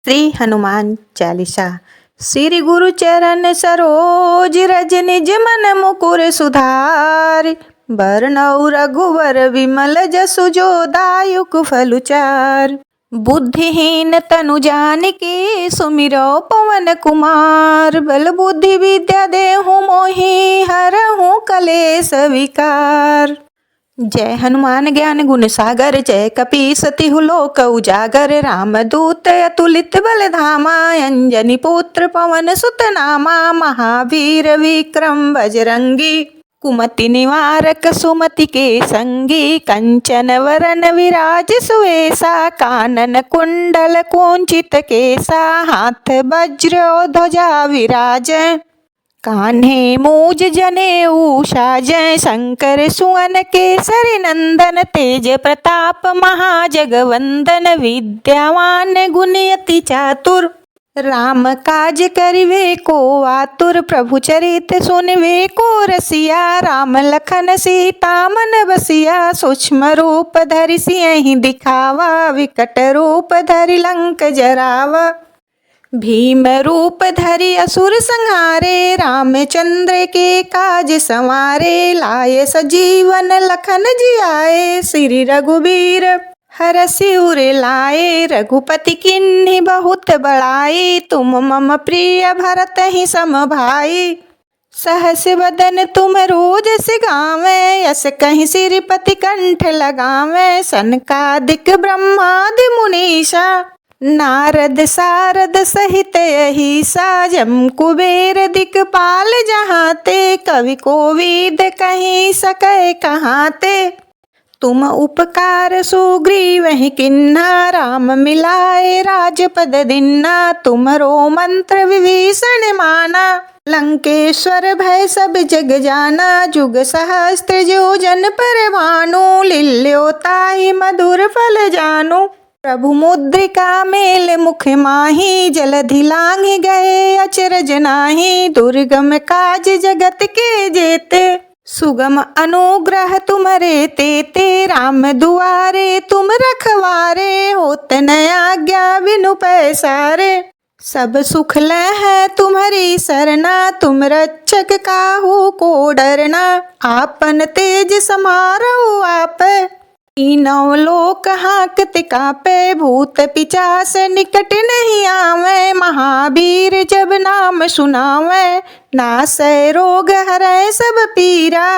श्री हनुमान चालीसा। श्री गुरु चरण सरोज रज निज मन मुकुर सुधार। बरनउँ रघुवर विमल जसु जो दायुक फल चार। बुद्धिहीन तनु जानिके सुमिरौ पवन कुमार। बल बुद्धि विद्या देहु मोहि हरहु कलेस विकार। जय हनुमान ज्ञान गुण सागर जय कपीस तिहु लोक उजागर। रामदूत अतुलित बल धामा अंजनी पुत्र पवन सुत नामा। महावीर विक्रम बजरंगी कुमति निवारक सुमति के संगी। कंचन वरन विराज सुवेशा कानन कुंडल कुंचित केसा। हाथ वज्र ध्वजा विराज कान्हे मूज जनेऊ साजै। शंकर सुवन केसरी नंदन तेज प्रताप महाजगवंदन। विद्यावान गुणी अति चातुर राम काज करिवे को आतुर। प्रभु चरित सुनिवे को रसिया राम लखन सीता मन बसिया। सूक्ष्म रूप धरि सियहि दिखावा विकट रूप धरि लंक जरावा। भीम रूप धरि असुर संहारे रामचंद्र के काज संवारे। लाए सजीवन लखन जियाए श्री रघुबीर हरषि उर लाए। रघुपति किन्हि बहुत बड़ाई तुम मम प्रिय भरत ही सम भाई। सहस बदन तुम रोज से गावें यस कहीं सिरपति कंठ लगावें। सनकादिक ब्रह्मादि मुनीषा नारद सारद सहित अहिसा। जम कुबेर दिक्पाल जहाते कवि कोविद कहीं सकै कहाते। तुम उपकार सुग्रीवहि किन्हा राम मिलाए राजपद दीन्हा। तुमरो मंत्र विभीषण माना लंकेश्वर भय सब जग जाना। जुग सहस्त्र जो जन पर भानु लील्यो ताहि मधुर फल जानु। प्रभु मुद्रिका मेल मुख माही जलधि लांघि गए अचरज नाही। दुर्गम काज जगत के जेते सुगम अनुग्रह तुम्हरे तेते। राम दुआरे तुम रखवारे होत न आज्ञा बिनु पैसारे। सब सुख लहै तुम्हारी सरना तुम रक्षक काहू को डरना। आपन तेज समारो आप तीनों लोक हांकत कापे। भूत पिचास निकट नहीं आवे महावीर जब नाम सुनावे। नासै रोग हरै सब पीरा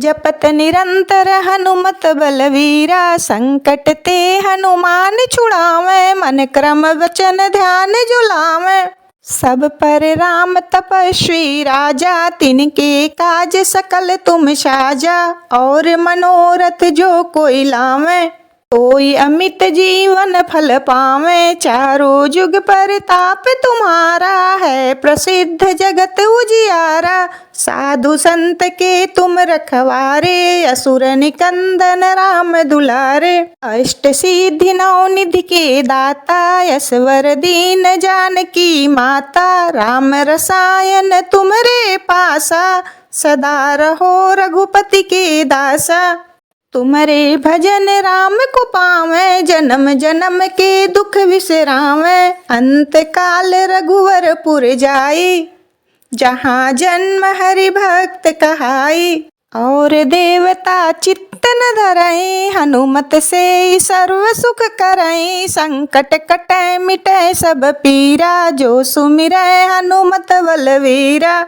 जपत निरंतर हनुमत बलवीरा। संकट ते हनुमान छुड़ावे मन क्रम वचन ध्यान जुलावे। सब पर राम तपस्वी राजा तिनके काज सकल तुम साजा। और मनोरथ जो कोई लावे कोई अमित जीवन फल पावे। चारों जुग पर ताप तुम्हारा है प्रसिद्ध जगत उजियारा। साधु संत के तुम रखवारे असुर निकंदन राम दुलारे। अष्ट सिद्धि नौ निधि के दाता यशवर दीन जानकी माता। राम रसायन तुमरे पासा सदा रहो रघुपति के दासा। तुमरे भजन राम को पावे जन्म जन्म के दुख विसरावे। अंत काल रघुवर पुर जाई जहाँ जन्म हरि भक्त कहाई। और देवता चित्त न धरई हनुमत से सर्व सुख करई। संकट कटै मिटै सब पीरा जो सुमिरै हनुमत बलवीरा।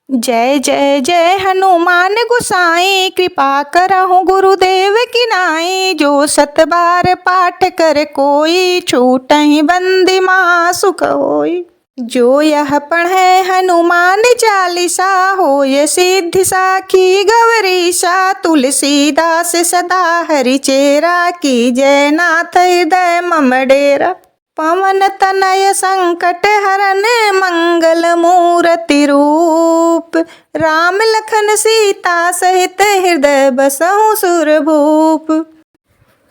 जय जय जय हनुमान गोसाई कृपा करहु गुरुदेव की नाई। जो सत बार पाठ कर कोई छूटहि बंदी महासुख होई। जो यह पढ़े हनुमान चालीसा होय सिद्धि साखी गौरीशा। तुलसीदास सदा हरि चेरा की जय नाथ हृदय मम डेरा। पवन तनय संकट हरन मंगल मूर्ति रूप। राम लखन सीता सहित हृदय बसहु सुरभूप।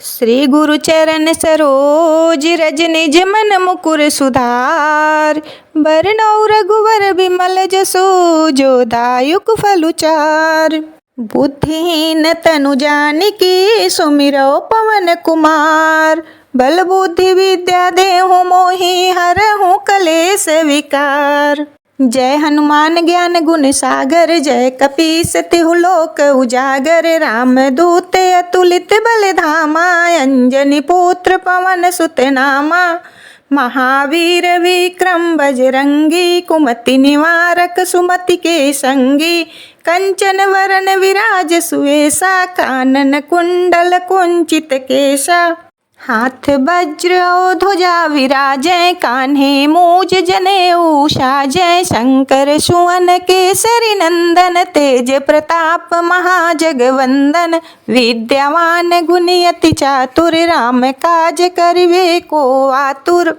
श्री गुरु चरण सरोज रज निज मन मुकुर सुधार। बरनउँ रघुवर विमल जसु जो दायुक फल चार। बुद्धिहीन तनु जानिके सुमिरौ पवन कुमार। बल बुद्धि विद्या देहु मोहि हरहु कलेश विकार। जय हनुमान ज्ञान गुण सागर, जय कपीस तिहु लोक उजागर। राम दूत अतुलित बल धामा, अंजनी पुत्र पवन सुत नामा। महावीर विक्रम बजरंगी, कुमति निवारक सुमति के संगी। कंचन वरन विराज सुवेशा, कानन कुंडल कुंचित केशा। हाथ वज्र और ध्वजा विराजै, कान्हे मूज जनेऊ साजै। शंकर सुवन केसरी नंदन, तेज प्रताप महाजगवंदन। विद्यावान गुणी अति चातुर, राम काज करिवे को आतुर।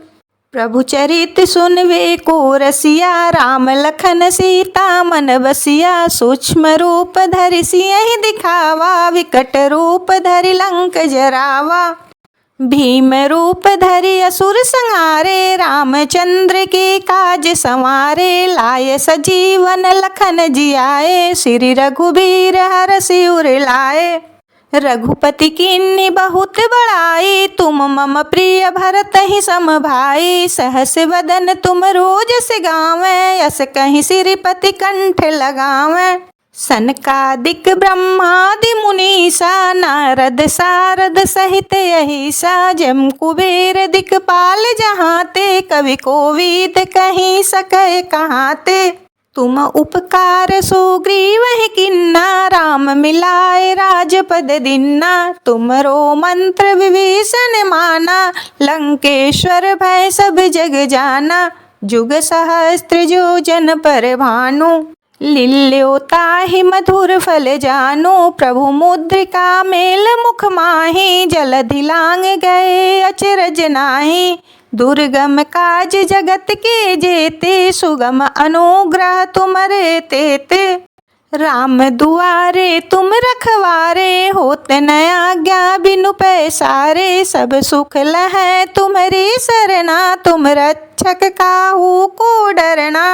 प्रभु चरित सुनवे को रसिया, राम लखन सीता मन बसिया। सूक्ष्म रूप धरि सियहि दिखावा, विकट रूप धरि लंक जरावा। भीम रूप धरि असुर संहारे, रामचंद्र के काज संवारे। लाय सजीवन लखन जियाए, श्री रघुबीर हरषि उर लाए। रघुपति कीन्ही बहुत बड़ाई, तुम मम प्रिय भरतहि सम भाई। सहस वदन तुम रोजस गावै, यस कहि सिरपति कंठ लगावै। सनकादिक ब्रह्मादि मुनीसा, नारद सारद सहित अहिसा। जम कुबेर दिक्पाल जहाते, कवि कोविद कहि सकै कहाते। तुम उपकार सुग्रीवहि किन्ना, राम मिलाए राजपद दीन्ना। तुमरो मंत्र विभीषण माना, लंकेश्वर भय सब जग जाना। जुग सहस्त्र जो जन पर भानु, लील्यो ताहि मधुर फल जानु। प्रभु मुद्रिका मेल मुख माहि, जलधि लांग गए अचरज नाहि। दुर्गम काज जगत के जेते, सुगम अनुग्रह तुमरे तेते। राम दुआरे तुम रखवारे, होत न आज्ञा बिनु पैसारे। सब सुख लहै तुम्हारी सरना, तुम रक्षक काहू को डरना।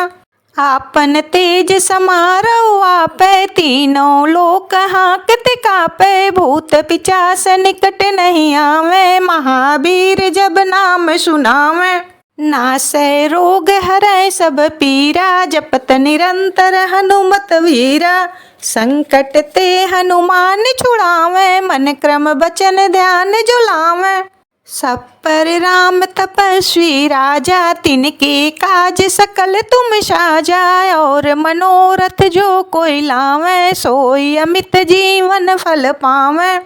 आपन तेज समारो आपै, तीनों लोक हांकत कापै। भूत पिचास निकट नहीं आवे, महावीर जब नाम सुनावे। नासै रोग हरै सब पीरा, जपत निरंतर हनुमत वीरा। संकट ते हनुमान छुड़ावे, मन क्रम बचन ध्यान जो लावे। सब पर राम तपस्वी राजा, तिनके काज सकल तुम साजा। और मनोरथ जो कोई लावे, सोई अमित जीवन फल पावे।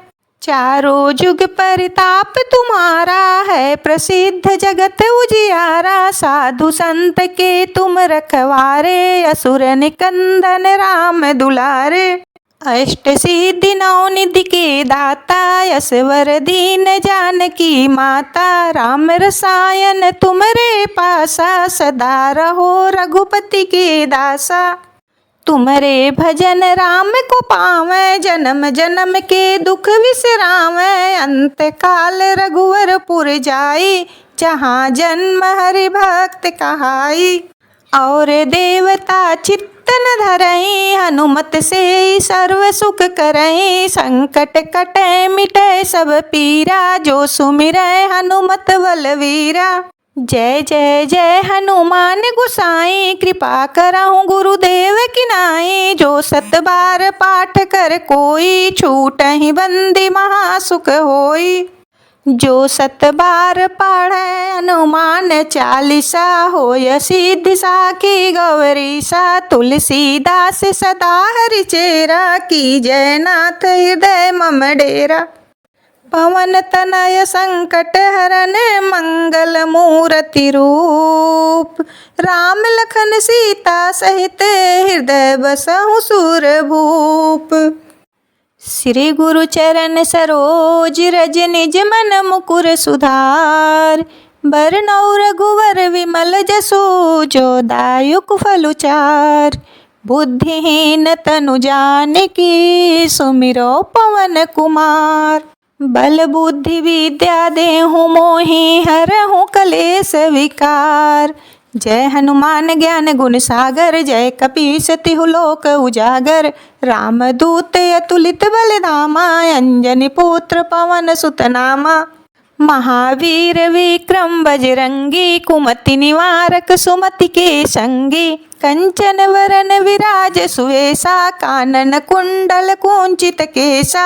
चारों जुग परिताप तुम्हारा, है प्रसिद्ध जगत उजियारा। साधु संत के तुम रखवारे, असुर निकंदन राम दुलारे। अष्ट सिद्धि नौ निधि के दाता, यशवर दीन जानकी माता। राम रसायन तुमरे पासा, सदा रहो रघुपति के दासा। तुमरे भजन राम को पावै, जन्म जन्म के दुख विसरावै। अंत काल रघुवरपुर जाई, जहाँ जन्म हरि भक्त कहाई। और देवता चित्तन धरई, हनुमत से सर्व सुख करई। संकट कटै मिटै सब पीरा, जो सुमिरै हनुमत बलवीरा। जय जय जय हनुमान गुसाई, कृपा करहु गुरुदेव की नाई। जो सत बार पाठ कर कोई, छूटहि बंदी महासुख होई। जो सत बार पढ़ै हनुमान चालीसा, होय सिद्धि साखी गौरीसा। तुलसीदास सदा हरि चेरा, की जय नाथ हृदय मम डेरा। पवन तनय संकट हरन, मंगल मूर्ति रूप। राम लखन सीता सहित, हृदय बसहु सुरभूप। श्री गुरु चरण सरोज रज, निज मन मुकुर सुधार। बरनउँ रघुवर विमल जसु, जो दायुक फल चार। बुद्धिहीन तनु जानिकी, सुमिरो पवन कुमार। बल बुद्धि विद्या देहु मोहि, हरहु कलेश विकार। जय हनुमान ज्ञान गुण सागर, जय कपीस तिहु लोक उजागर। राम दूत अतुलित बल धामा, अंजनी पुत्र पवन सुत नामा। महावीर विक्रम बजरंगी, कुमति निवारक सुमति के संगी। कंचन वरन विराज सुवेशा, कानन कुंडल कुंचित केसा।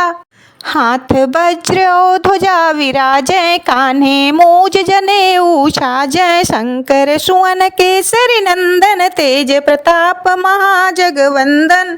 हाथ वज्र और ध्वजा विराजय, कान्हे मूज जनेऊ साजय। शंकर सुवन केसरी नंदन, तेज प्रताप महाजगवंदन।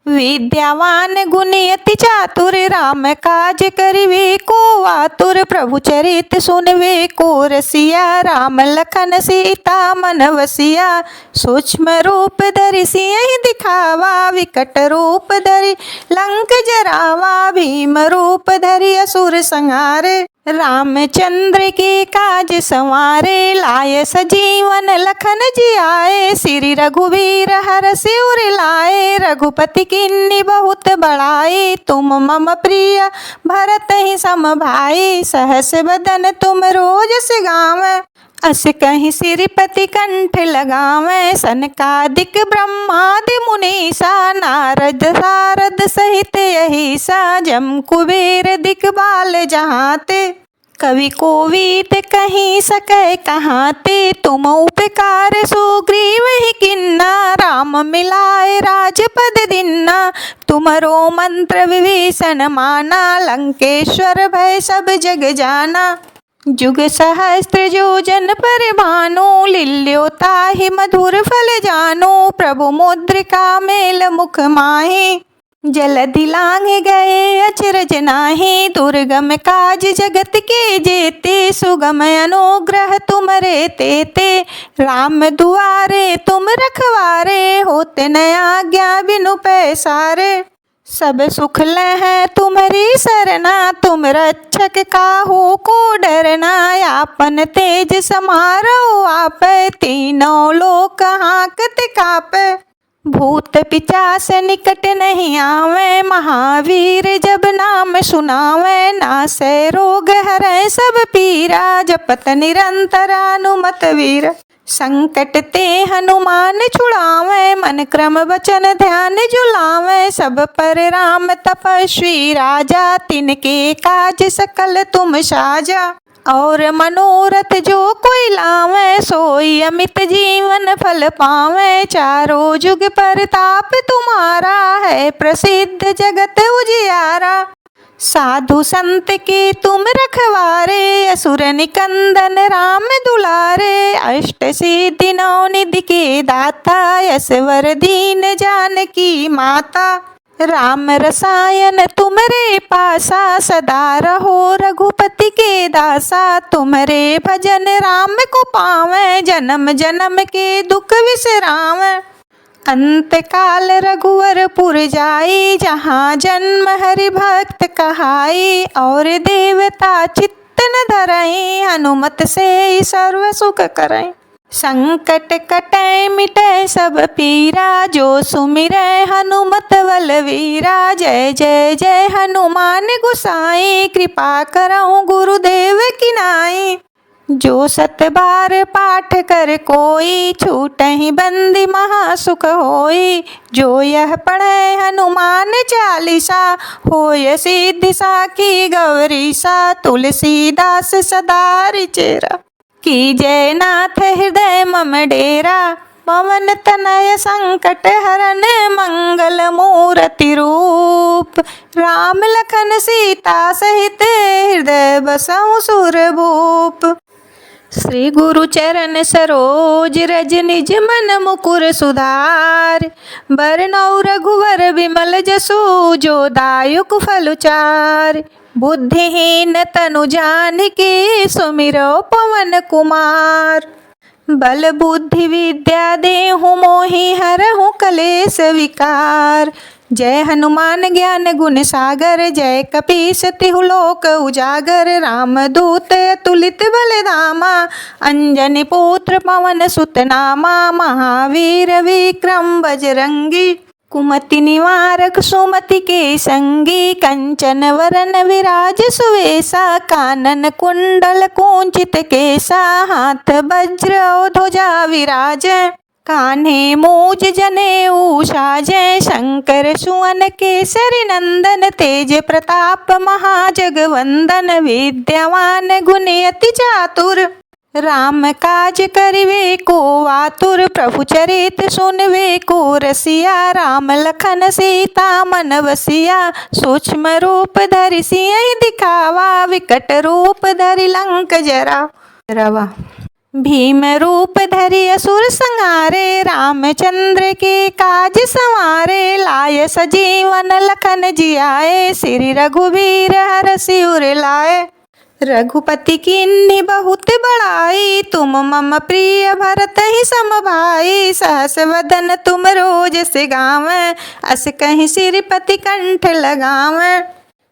विद्यावान गुणी अति चातुर, राम काज करिवे को आतुर। प्रभु चरित सुनवे को रसिया, राम लखन सीता मन वसिया। सूक्ष्म रूप धरि सियहि दिखावा, विकट रूप धरि लंक जरावा। भीम रूप धरि असुर संहारे, रामचंद्र के काज संवारे। लाय सजीवन लखन जियाए, श्री रघुवीर हरषि उर लाए। रघुपति किन्नी बहुत बड़ाई, तुम मम प्रिय भरत ही सम भाई। सहस बदन तुम रोजस गावै, अस कहीं सिरपति कंठ लगावै। सनकादिक ब्रह्मादि मुनीसा, नारद सारद सहित अहिसा। जम कुबेर दिक्पाल जहाते, कवि कोविद कहीं सकै कहाते। तुम उपकार सुग्रीव ही किन्ना, राम मिलाए राजपद दिन्ना। तुमरो मंत्र विभीषण माना, लंकेश्वर भय सब जग जाना। जुग सहस्त्र योजन पर भानु, लील्यो ताहि मधुर फल जानु। प्रभु मुद्रिका मेल मुख माहि, जलधि लांघ गए अचरज नाहि। दुर्गम काज जगत के जेते, सुगम अनुग्रह तुमरे तेते। राम दुआरे तुम रखवारे, होते न आज्ञा बिनु पैसारे। सब सुख लहै तुम्हारी सरना, तुम रक्षक काहू को डरना। आपन तेज समारो आपै, तीनों लोक हांकत कापै। भूत पिचास निकट नहीं आवे, महावीर जब नाम सुनावे। नासै रोग हरै सब पीरा, जपत निरंतर हनुमत वीर। संकट ते हनुमान छुड़ावे, मन क्रम वचन ध्यान जुलावे। सब पर राम तपस्वी राजा, तिनके काज सकल तुम साजा। और मनोरथ जो कोई लावे, सोई अमित जीवन फल पावे। चारों जुग परताप तुम्हारा, है प्रसिद्ध जगत उजियारा। साधु संत के तुम रखवारे, असुर निकंदन राम दुलारे। अष्ट सिद्धि नौ निधि के दाता, यशवर दीन जानकी माता। राम रसायन तुमरे पासा, सदा रहो रघुपति के दासा। तुमरे भजन राम को पावै, जन्म जन्म के दुख विसरावै। अंत काल रघुवरपुर जाई, जहाँ जन्म हरि भक्त कहाई। और देवता चित्त न धरई, हनुमत से सर्व सुख करई। संकट कटै मिटै सब पीरा, जो सुमिरै हनुमत बलवीरा। जय जय जय हनुमान गोसाई, कृपा करहु गुरुदेव की नाई। जो सत बार पाठ कर कोई, छूटहि बंदी महासुख होई। जो यह पढ़ै हनुमान चालीसा, होय सिद्धि साखी गौरीसा। तुलसीदास सदा रिचेरा, की जय नाथ हृदय मम डेरा। पवन तनय संकट हरन, मंगल मूर्ति रूप। राम लखन सीता सहित, हृदय बसहु सुरभूप। श्री गुरु चरण सरोज रज, निज मन मुकुर सुधार। बरनउँ रघुवर विमल जसु, जो दायुक फल चार। बुद्धिहीन तनु जानिके, सुमिरौ पवन कुमार। बल बुद्धि विद्या देहु मोहि, हरहु कलेश विकार। जय हनुमान ज्ञान गुण सागर, जय कपीस तिहु लोक उजागर। रामदूत अतुलित बल धामा, अंजनी पुत्र पवन सुत नामा। महावीर विक्रम बजरंगी, कुमति निवारक सुमति के संगी। कंचन वरन विराज सुवेशा, कानन कुंडल कुंचित केसा। हाथ वज्र और ध्वजा विराज, कान्हे मूज जनेऊ साजय, शंकर सुवन केसरी नंदन, तेज प्रताप महाजगवंदन, विद्यावान गुणी अति चातुर, राम काज करिवे को आतुर, प्रभु चरित सुनवे को रसिया, राम लखन सीता मन वसिया, सूक्ष्म रूप धरि सियहि दिखावा, विकट रूप धरि लंक जरावा, भीम रूप धरि असुर संहारे, रामचंद्र के काज संवारे, लाय सजीवन लखन जियाए, श्री रघुवीर हरषि उर लाए, रघुपति कीन्ही बहुत बड़ाई, तुम मम प्रिय भरत ही सम भाई, सहस वदन तुम रोज से गावें, अस कहीं सिरपति कंठ लगावें,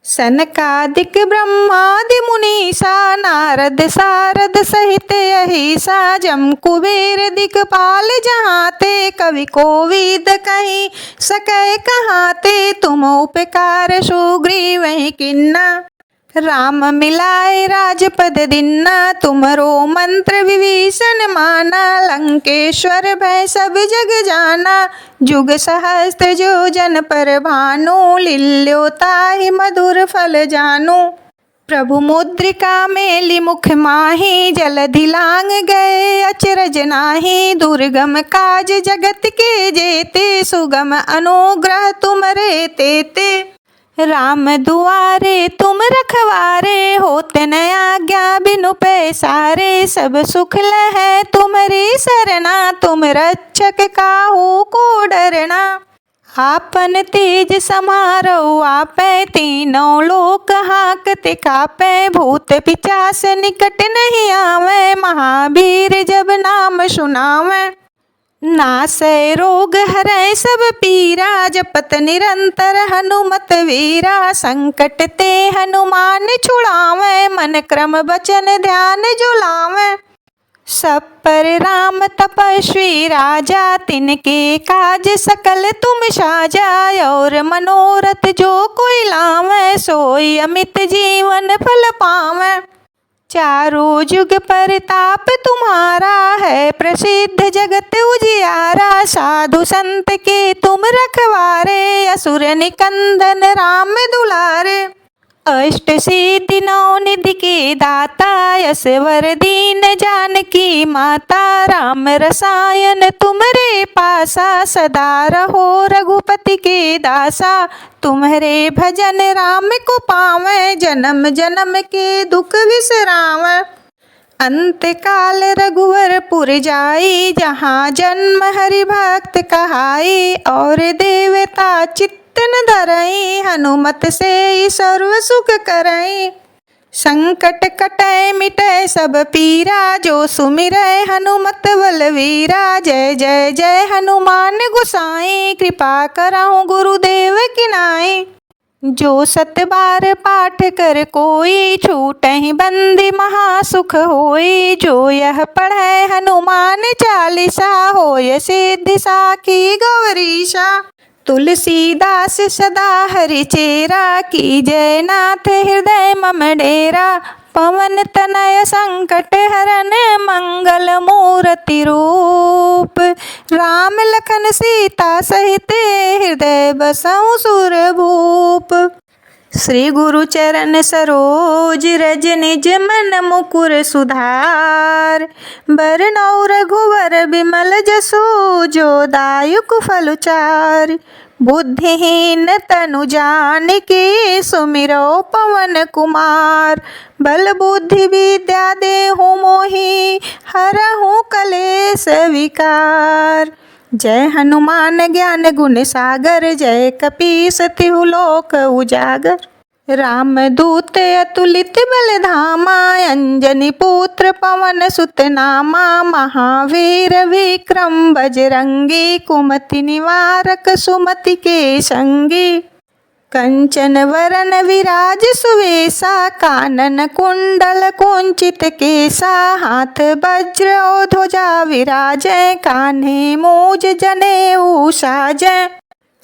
सनकादिक ब्रह्मादि मुनीसा, नारद सारद सहित अहिसा, जम कुबेर दिक्पाल जहाते, कवि कोविद कहीं सकै कहाते, तुम उपकार सुग्रीव किन्ना, राम मिलाए राजपद दिन्ना, तुमरो मंत्र विभीषण माना, लंकेश्वर भय सब जग जाना, जुग सहस्त्र जो जन पर भानु, लील्यो ताहि मधुर फल जानु, प्रभु मुद्रिका मेलि मुख माहि, जलधि लांग गए अचरज नाही, दुर्गम काज जगत के जेते, सुगम अनुग्रह तुमरे तेते, राम दुआरे तुम रखवारे, होते न आज्ञा बिनु पैसारे, सब सुख लहै तुम्हारी सरना, तुम रक्षक काहू को डरना, आपन तेज समारो आपै, तीनों लोक हाकते कापै, भूत पिचास निकट नहीं आवे, महावीर जब नाम सुनावे, नासै रोग हरै सब पीरा, जपत निरंतर हनुमत वीरा, संकट ते हनुमान छुड़ावे, मन क्रम वचन ध्यान जुलावे, सब पर राम तपस्वी राजा, तिनके काज सकल तुम साजा, और मनोरथ जो कोई लावे, सोई अमित जीवन फल पावे, चारों जुग परताप तुम्हारा है, प्रसिद्ध जगत उजियारा, साधु संत के तुम रखवारे, असुर निकंदन राम दुलारे, अष्ट सिद्धि नौ निधि के दाता, यशवर दीन जानकी माता, राम रसायन तुमरे पासा, सदा रहो रघुपति के दासा, तुम्हारे भजन राम को पावे, जन्म जन्म के दुख विसरावे, अंत काल रघुवरपुर जाई, जहाँ जन्म हरि भक्त कहाई, और देवता चित्तन धरई, हनुमत से सर्व सुख करई, संकट कटै मिटै सब पीरा, जो सुमिरै हनुमत बलवीरा, जय जय जय हनुमान गोसाई, कृपा करहु गुरुदेव की नाई, जो सत बार पाठ कर कोई, छूटहि बंदी महासुख होई, जो यह पढ़ै हनुमान चालीसा, होय सिद्धि साखी गौरीशा, तुलसीदास सदा हरि चेरा, की जय नाथ हृदय मम डेरा, पवन तनय संकट हरन, मंगल मूर्ति रूप, राम लखन सीता सहित, हृदय बसहु सुरभूप, श्री गुरु चरण सरोज रज निज मन मुकुर सुधार, बरनौ रघुवर बिमल जसु, जो दायुक फल चार, बुद्धिहीन तनु जानिके, सुमिरो पवन कुमार, बल बुद्धि विद्या देहु मोहि, हरहु कलेश विकार, जय हनुमान ज्ञान गुण सागर, जय कपीस तिहु लोक उजागर, रामदूत अतुलित बल धामा, अंजनी पुत्र पवन सुत नामा, महावीर विक्रम बजरंगी, कुमति निवारक सुमति के संगी, कंचन वरन विराज सुवेशा, कानन कुंडल कुंचित केसा, हाथ वज्र ध्वजा विराजै, कान्हे मूज जनेऊ साजै,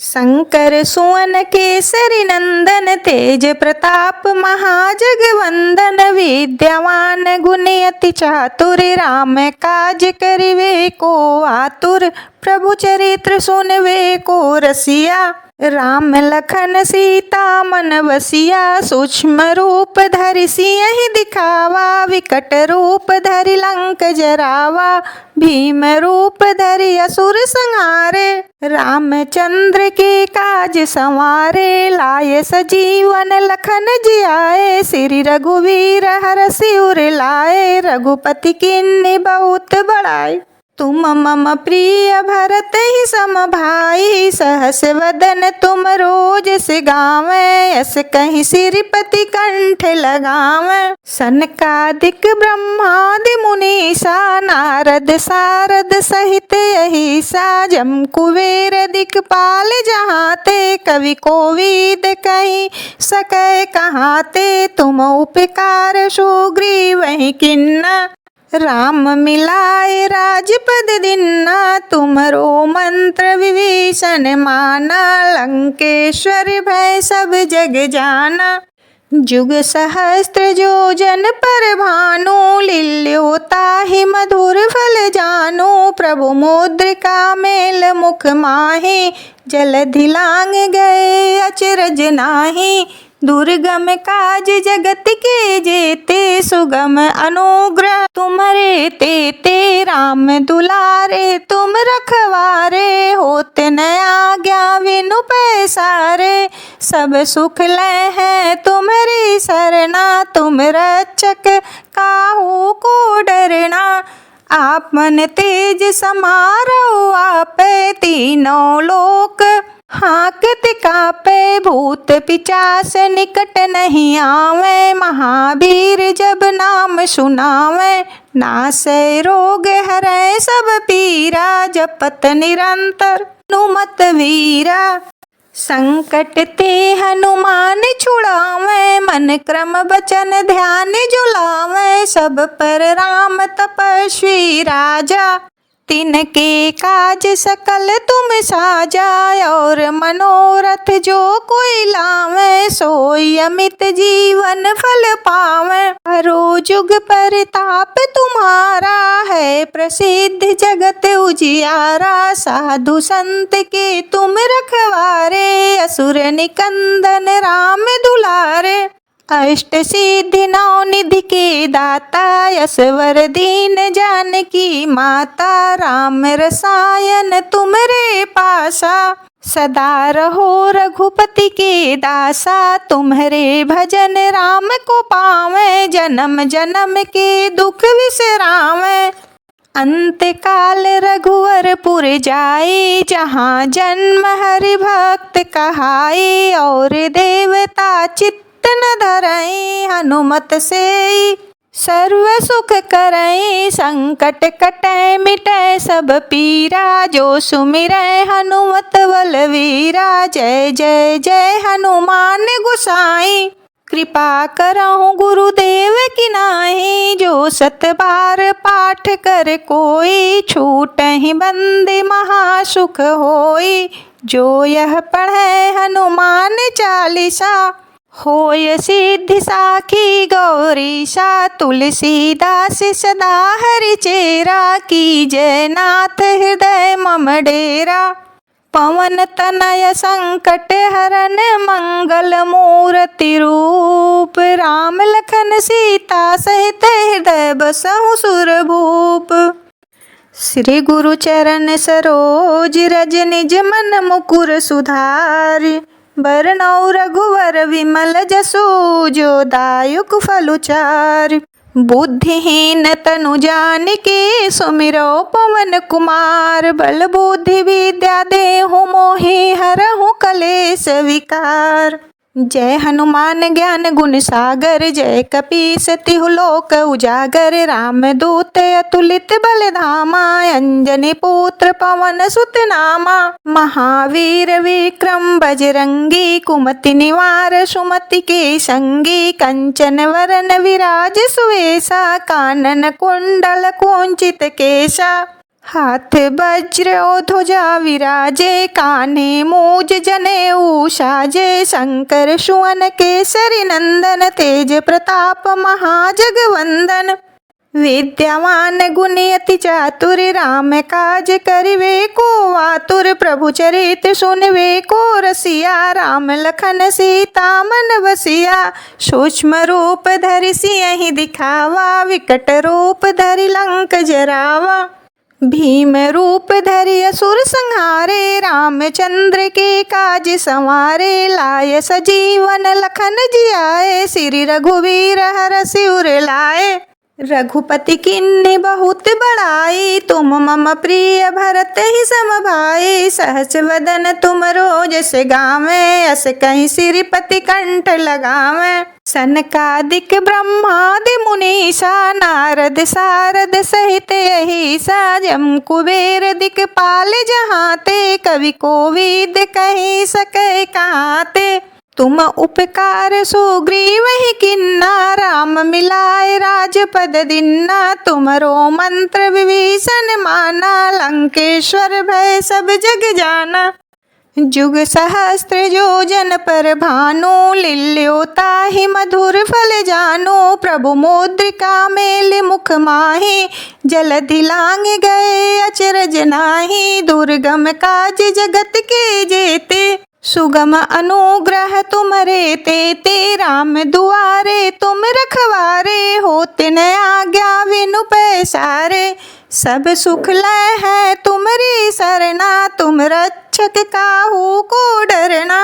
शंकर सुवन केसरी नंदन तेज प्रताप महाजगवंदन विद्यावान गुणी अति चातुर राम काज करिवे को आतुर प्रभु चरित्र सुनवे को रसिया राम लखन सीता मन बसिया सूक्ष्म रूप धरि सिंह दिखावा विकट रूप धरि लंक जरावा भीम रूप धरि असुर संहारे रामचंद्र के काज संवारे लाए सजीवन लखन जियाए श्री रघुवीर हरषि उर लाए रघुपति किन्नी बहुत बड़ाई तुम मम प्रिय भरत ही सम भाई सहस वदन तुम रोज से गावें यस कहीं श्रीपति कंठ लगावें सनकादिक ब्रह्मादि मुनीसा नारद सारद सहित यही सा जम कुबेर दिक्पाल जहाँ ते कवि कोविद कहीं सकै कहाँ ते तुम उपकार सुग्रीव वही किन्ना राम मिलाए राजपद दिन्ना तुमरो मंत्र विभीषण माना लंकेश्वर भय सब जग जाना जुग सहस्त्र योजन पर भानु लील्योता ही मधुर फल जानु प्रभु मुद्रिका मेल मुख माही जलधि लांग गए अचरज नाही दुर्गम काज जगत के जेते सुगम अनुग्रह तुम्हारे ते राम दुलारे तुम रखवारे होते न आज्ञा विनु पैसारे सब सुख लय है तुम्हारी सरना तुम रक्षक काहू को डरना आप मन तेज समारो आपे तीनों लोक हाकत कापे भूत पिचास निकट नहीं आवे महावीर जब नाम सुनावे नासै रोग हरै सब पीरा जपत निरंतर हनुमत वीरा संकट ते हनुमान छुड़ावे मन क्रम बचन ध्यान जुलावे सब पर राम तपस्वी राजा तिनके काज सकल तुम साजा और मनोरथ जो कोई लावे सोई अमित जीवन फल पावे हरो जुग परिताप तुम्हारा है प्रसिद्ध जगत उजियारा साधु संत के तुम रखवारे असुर निकंदन राम दुलारे अष्ट सिद्धि नौ निधि के दाता यशवर दीन जानकी माता राम रसायन तुमरे पासा सदा रहो रघुपति के दासा तुम्हारे भजन राम को पावे जन्म जन्म के दुख विसरावे अंत काल रघुवरपुर जाए जहाँ जन्म हरि भक्त कहाए और देवता चित्त न धरई हनुमत से सर्व सुख करई संकट कटै मिटै सब पीरा जो सुमिरै हनुमत बलवीरा जय जय जय हनुमान गोसाई कृपा करहु गुरुदेव की नाहि जो सत बार पाठ कर कोई छूटहि बंदे महासुख होई जो यह पढ़ै हनुमान चालीसा होय सिद्धि साखी गौरीशा तुलसीदास सदा हरि चेरा की जय नाथ हृदय मम डेरा पवन तनय संकट हरन मंगल मूर्ति रूप राम लखन सीता सहित हृदय बसहु सुरभूप श्री गुरु चरण सरोज रज निज मन मुकुर सुधारि बरनौ रघुवर विमल जसु जो दायुक फलुचार बुद्धिहीन तनु जानिके सुमिरो पवन कुमार बल बुद्धि विद्या देहु मोहि हरहु कलेश विकार जय हनुमान ज्ञान गुण सागर जय कपीस तिहु लोक उजागर रामदूत अतुलित बल धामा अंजनी पुत्र पवन सुत नामा महावीर विक्रम बजरंगी कुमति निवार सुमति के संगी कंचन वरन विराज सुवेशा कानन कुंडल कुंचित केशा हाथ वज्र और ध्वजा विराजे, कान्हे मूज जनेऊ साजे। शंकर सुवन केसरी नंदन, तेज प्रताप महाजगवंदन। विद्यावान गुणी अति चातुर, राम काज करिवे को आतुर। प्रभु चरित्र सुनवे को रसिया, राम लखन सीता मन बसिया। सूक्ष्म रूप धरि सियहि दिखावा, विकट रूप धरि लंक जरावा। भीम रूप धरि असुर संहारे, रामचंद्र के काज संवारे। लाय सजीवन लखन जियाए, श्री रघुवीर हरषि उर लाए। रघुपति किन्नी बहुत बड़ाई, तुम मम प्रिय भरत ही सम भाई। सहस वदन तुम रोजस गावें, अस कहीं श्रीपति कंठ लगावें। सनकादिक ब्रह्मादि मुनीसा, नारद सारद सहित अहिसा। जम कुबेर दिक्पाल जहाते, कवि कोविद कहि सकै कहाते। तुम उपकार सुग्रीव ही किन्ना, राम मिलाए राजपद दिन्ना। तुमरो मंत्र विभीषण माना, लंकेश्वर भय सब जग जाना। जुग सहस्त्र योजन पर भानु, लील्यो ताहि मधुर फल जानु। प्रभु मुद्रिका मेलि मुख माहि, जलधि लांघ गए अचरज नाहि। दुर्गम काज जगत के जेते, सुगम अनुग्रह तुमरे तेते। राम दुआरे तुम रखवारे, होते न आज्ञा बिनु पैसारे। सब सुख लय है तुमरी सरना, तुम रक्षक काहू को डरना।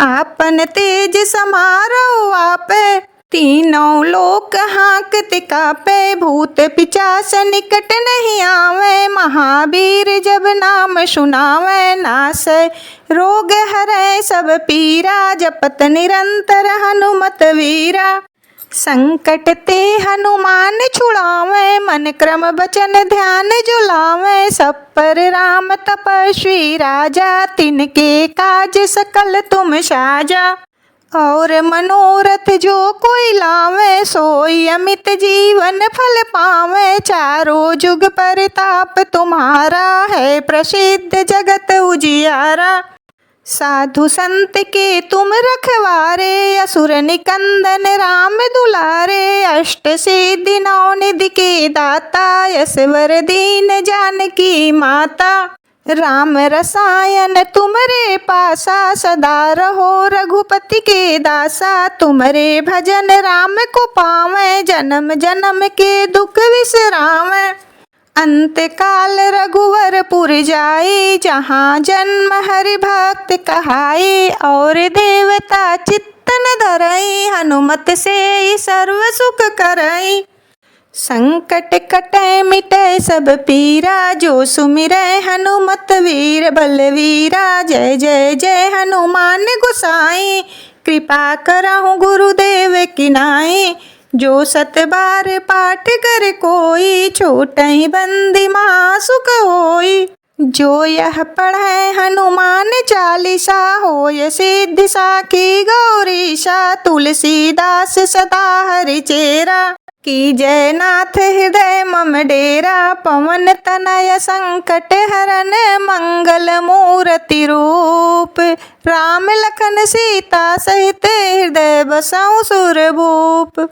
आपन तेज समारो आपे, तीनों लोक हांकत कापे। भूत पिशाच निकट नहीं आवे, महावीर जब नाम सुनावे। नासै रोग हरै सब पीरा, जपत निरंतर हनुमत वीरा। संकट ते हनुमान छुड़ावे, मन क्रम बचन ध्यान जुलावे। सब पर राम तपस्वी राजा, तिनके काज सकल तुम साजा। और मनोरथ जो कोई लावे, सोई अमित जीवन फल पावे। चारों जुग परताप तुम्हारा, है प्रसिद्ध जगत उजियारा। साधु संत के तुम रखवारे, असुर निकंदन राम दुलारे। अष्ट सिद्धि नौ निधि के दाता, यशवर दीन जानकी माता। राम रसायन तुमरे पासा, सदा रहो रघुपति के दासा। तुमरे भजन राम को पावे, जन्म जन्म के दुख विसरावे। अंत काल रघुवर पुर जाई, जहाँ जन्म हरि भक्त कहाई। और देवता चित्तन धरई, हनुमत से सर्व सुख करई। संकट कटै मिटै सब पीरा, जो सुमिरै हनुमत वीर बलवीरा। जय जय जय हनुमान गोसाई, कृपा करहु गुरुदेव की नाई। जो सत बार पाठ कर कोई, छोटहि बंदी महासुख होई। जो यह पढ़ै हनुमान चालीसा, होय सिद्धि साखी गौरीशा। तुलसीदास सदा हरि चेरा, की जय नाथ हृदय मम डेरा। पवन तनय संकट हरन, मंगल मूर्ति रूप। राम लखन सीता सहित, हृदय बसहु सुरभूप।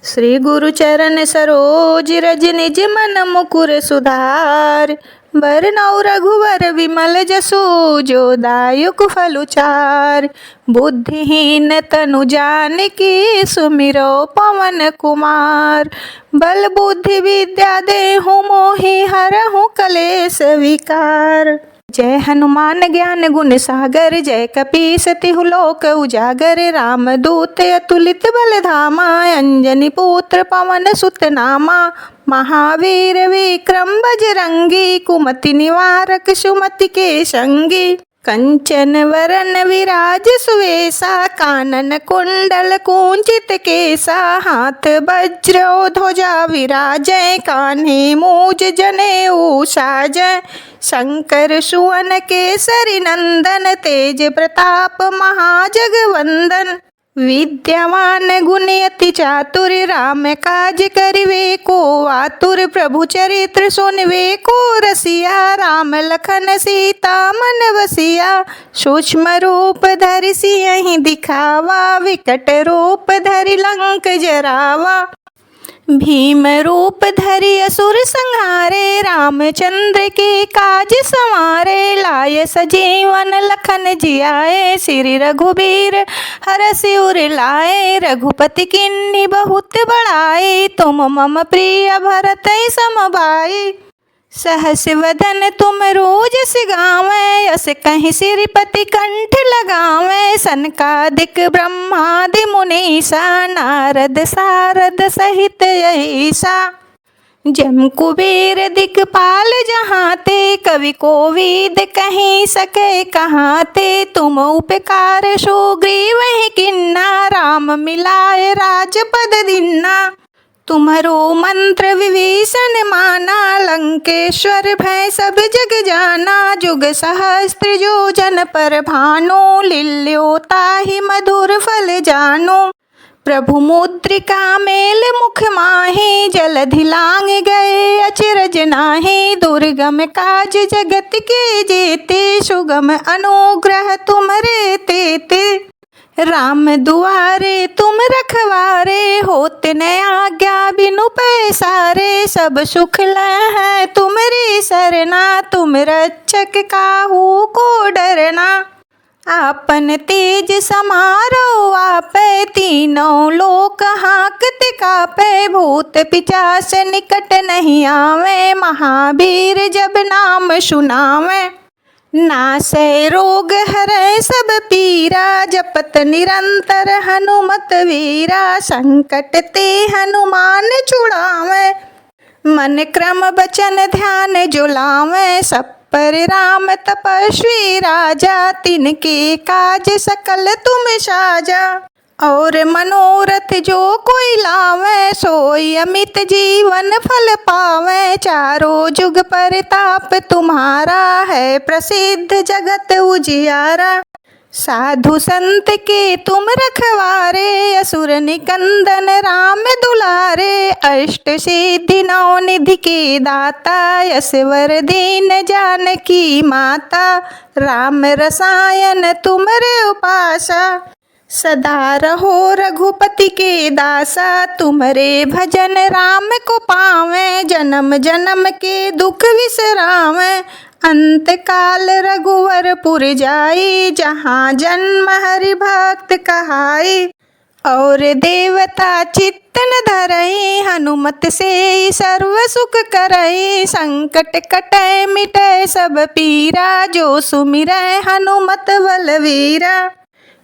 श्री गुरु चरण सरोज रज, निज मन मुकुर सुधार। बरनउँ रघुवर विमल जसु, जो दायुक फल चार। बुद्धिहीन तनु जानिके, सुमिरो पवन कुमार। बल बुद्धि विद्या देहु मोहि, हरहु कलेश विकार। जय हनुमान ज्ञान गुण सागर, जय कपीस तिहु लोक उजागर। रामदूत अतुलित बल धामा, अंजनी पुत्र पवन सुत नामा। महावीर विक्रम बजरंगी, कुमति निवारक सुमति के संगी। कंचन वरन विराज सुवेशा, कानन कुंडल कुंचित केसा। हाथ वज्र ध्वजा विराजै, कान्हे मूज जनेऊ साजै। शंकर सुवन केसरी नंदन, तेज प्रताप महाजगवंदन। विद्यावान गुणी अति चातुर, राम काज करिवे को आतुर। प्रभु चरित्र सुनवे को रसिया, राम लखन सीता मन बसिया। सूक्ष्म रूप धरि सियहि दिखावा, विकट रूप धरि लंक जरावा। भीम रूप धरि असुर संहारे, रामचंद्र के काज संवारे। लाय सजीवन लखन जियाए, श्री रघुबीर हरषि उर लाए। रघुपति किन्नी बहुत बड़ाई, तुम मम प्रिय भरतहि सम भाई। सहस वदन तुम रोजस गावें, यस कहि सिरपति कंठ लगावें। सनकादिक ब्रह्मादि मुनीसा, नारद सारद सहित ऐसा। जम कुबेर दिक्पाल जहाँ ते, कवि कोविद कहीं सके कहाँ ते। तुम उपकार सुग्रीव किन्ना, राम मिलाए राजपद दिन्ना। तुम्हरो मंत्र विभीषण माना, लंकेश्वर भय सब जग जाना। जुग सहस्त्र योजन पर भानु, लिल्यो ताहि मधुर फल जानु। प्रभु मुद्रिका मेल मुख माहि, जलधि लांग गए अचरज नाहि। दुर्गम काज जगत के जेते, सुगम अनुग्रह तुमरे तेते। राम दुआरे तुम रखवारे, होत न आज्ञा बिनु पैसारे। सब सुख है तुमरी सरना, तुम रक्षक काहू को डरना। आपन तेज समारो आपे, तीनों लोक हांकत कापे। भूत पिशाच निकट नहीं आवे, महावीर जब नाम सुनावे। नासै रोग हरै सब पीरा, जपत निरंतर हनुमत वीरा। संकट ते हनुमान छुड़ावे, मन क्रम बचन ध्यान जुलावे। सब पर राम तपस्वी राजा, तिनके काज सकल तुम साजा। और मनोरथ जो कोई लावे, सोई अमित जीवन फल पावे। चारों जुग परताप तुम्हारा, है प्रसिद्ध जगत उजियारा। साधु संत के तुम रखवारे, असुर निकंदन राम दुलारे। अष्ट सिद्धि नौ निधि के दाता, यशवर दीन जानकी माता। राम रसायन तुमरे उपासा, सदा रहो रघुपति के दासा। तुम्हारे भजन राम को पावें, जन्म जन्म के दुख विसरावें। अंत काल रघुवर पुर जाई, जहाँ जन्म हरि भक्त कहाई। और देवता चित्तन धरई, हनुमत से सर्व सुख करई। संकट कटै मिटै सब पीरा, जो सुमिरै हनुमत बलवीरा।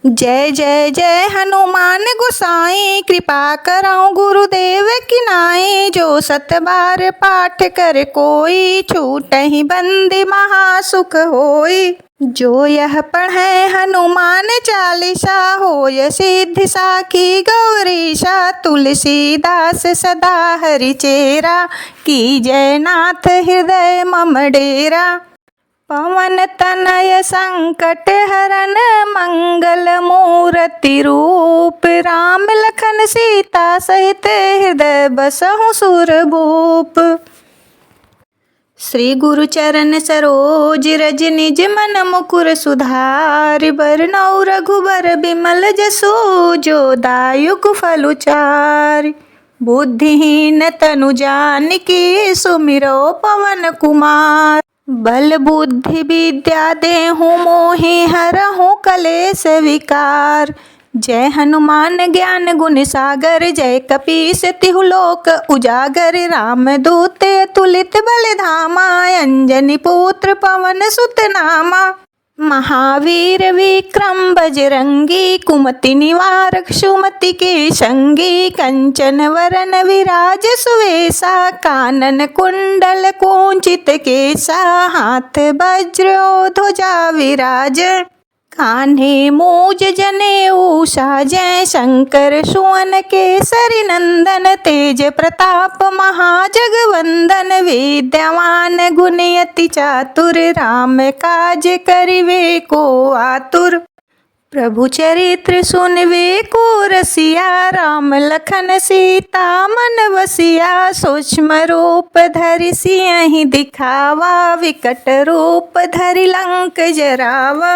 जय जय जय हनुमान गोसाई, कृपा करौ गुरुदेव की नाई। जो सत बार पाठ कर कोई, छूटहि बंदी महासुख होई। जो यह पढ़े हनुमान चालीसा, होय सिद्धि साखी गौरीशा। तुलसीदास सदा हरिचेरा, की जय नाथ हृदय मम डेरा। पवन तनय संकट हरन, मंगल मूर्ति रूप। राम लखन सीता सहित, हृदय बसहु सुरभूप। श्री गुरु चरण सरोज रज, निज मन मुकुर सुधारि। बरनउँ रघुबर बिमल जसु, जो दायुक फल चारि। बुद्धिहीन तनु जानिके, सुमिरो पवन कुमार। बल बुद्धि विद्या देहु मोहि, हरहु कलेश विकार। जय हनुमान ज्ञान गुण सागर, जय कपीस तिहु लोक उजागर। राम दूत अतुलित बल धामा, अंजनी पुत्र पवन सुत नामा। महावीर विक्रम बजरंगी, कुमति निवारक सुमति के संगी। कंचन वरन विराज सुवेशा, कानन कुंडल कुंचित केसा। हाथ वज्र ध्वजा विराज, कान्हे मूज जनेऊ साजै। शंकर सुवन केसरी नंदन, तेज प्रताप महाजगवंदन। विद्यावान गुणी अति चातुर, राम काज करिवे को आतुर। प्रभु चरित्र सुनवे को रसिया, राम लखन सीता मन वसिया। सूक्ष्म रूप धरि सियहि दिखावा, विकट रूप धरि लंक जरावा।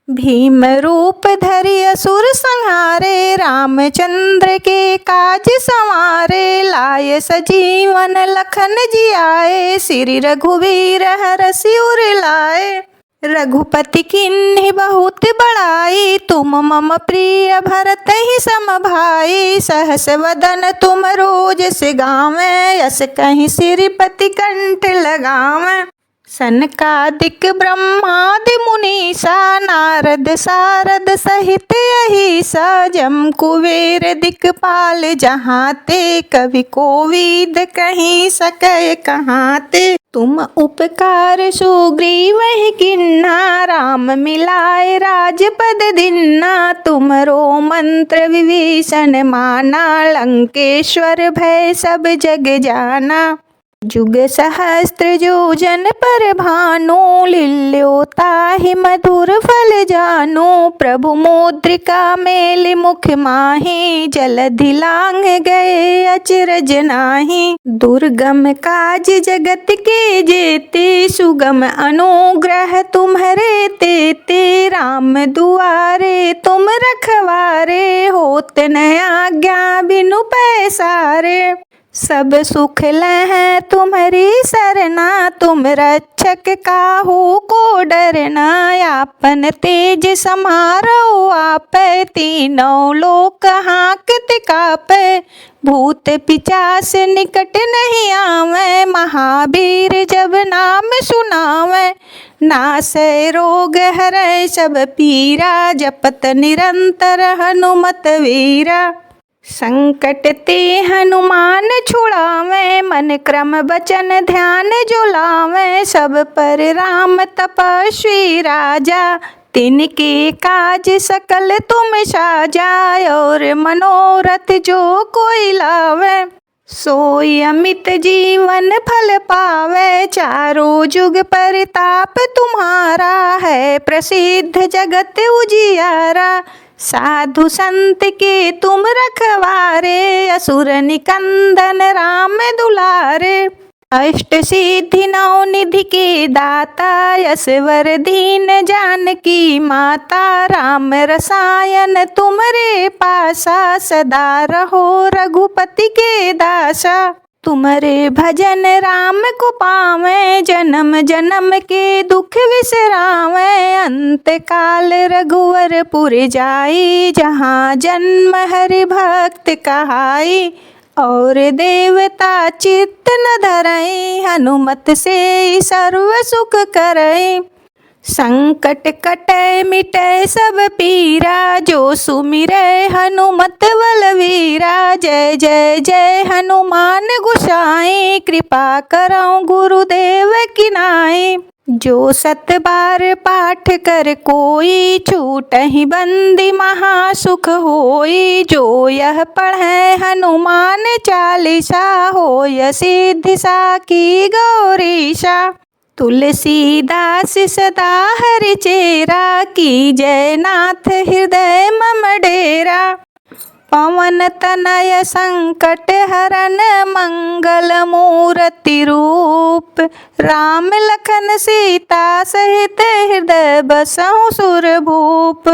भीम रूप धरि असुर संहारे, रामचंद्र के काज संवारे। लाय सजीवन लखन जियाए, श्री रघुवीर हरषि उर लाए। रघुपति किन्हि बहुत बड़ाई, तुम मम प्रिय भरत ही सम भाई। सहस वदन तुम रोज से गावें, यस कहीं श्रीपति कंठ लगावें। सनकादिक ब्रह्मादि मुनीसा, नारद सारद सहित अहिसा। जम कुबेर दिक्पाल जहाँ ते, कवि कोविद कहीं सकै कहाँ ते। तुम उपकार सुग्रीवहि किन्ना, राम मिलाए राजपद दिन्ना। तुमरो मंत्र विभीषण माना, लंकेश्वर भय सब जग जाना। जुग सहस्त्र योजन पर भानु, लील्योताहि मधुर फल जानु। प्रभु मुद्रिका मेलि मुख माहि, जलधि लांघ गए अचरज नाहि। दुर्गम काज जगत के जेते, सुगम अनुग्रह तुम्हरे तेते। राम दुआरे तुम रखवारे, होत न आज्ञा बिनु पैसारे। सब सुख लहै तुम्हारी सरना, तुम रक्षक काहू को डरना। आपन तेज समारो आपै, तीनों लोक हांकत कापै। भूत पिचास निकट नहीं आवे, महावीर जब नाम सुनावे। नासै रोग हरै सब पीरा, जपत निरंतर हनुमत वीरा। संकट ते हनुमान छुड़ावे, मन क्रम वचन ध्यान जो लावे। सब पर राम तपस्वी राजा, तिनके काज सकल तुम साजा। और मनोरथ जो कोई लावे, सोई अमित जीवन फल पावे। चारों जुग परताप तुम्हारा, है प्रसिद्ध जगत उजियारा। साधु संत के तुम रखवारे, असुर निकंदन राम दुलारे। अष्ट सिद्धि नौ निधि के दाता, यशवर दीन जानकी माता। राम रसायन तुमरे पासा, सदा रहो रघुपति के दासा। तुम्हारे भजन राम को पावे, जन्म जन्म के दुख विसरावे। अंत काल रघुवरपुर जाई, जहाँ जन्म हरि भक्त कहाई। और देवता चित्त न धरई, हनुमत से सर्व सुख करई। संकट कटै मिटै सब पीरा, जो सुमिरै हनुमत बलवीरा। जय जय जय हनुमान गोसाई, कृपा करौ गुरुदेव की नाई। जो सत बार पाठ कर कोई, छूटहि बंदी महासुख होई। जो यह पढ़ै हनुमान चालीसा, होय सिद्धि साखी गौरीशा। तुलसीदास सदा हरि चेरा, की जय नाथ हृदय मम डेरा। पवन तनय संकट हरन, मंगल मूर्ति रूप। राम लखन सीता सहित, हृदय बसहु सुरभूप।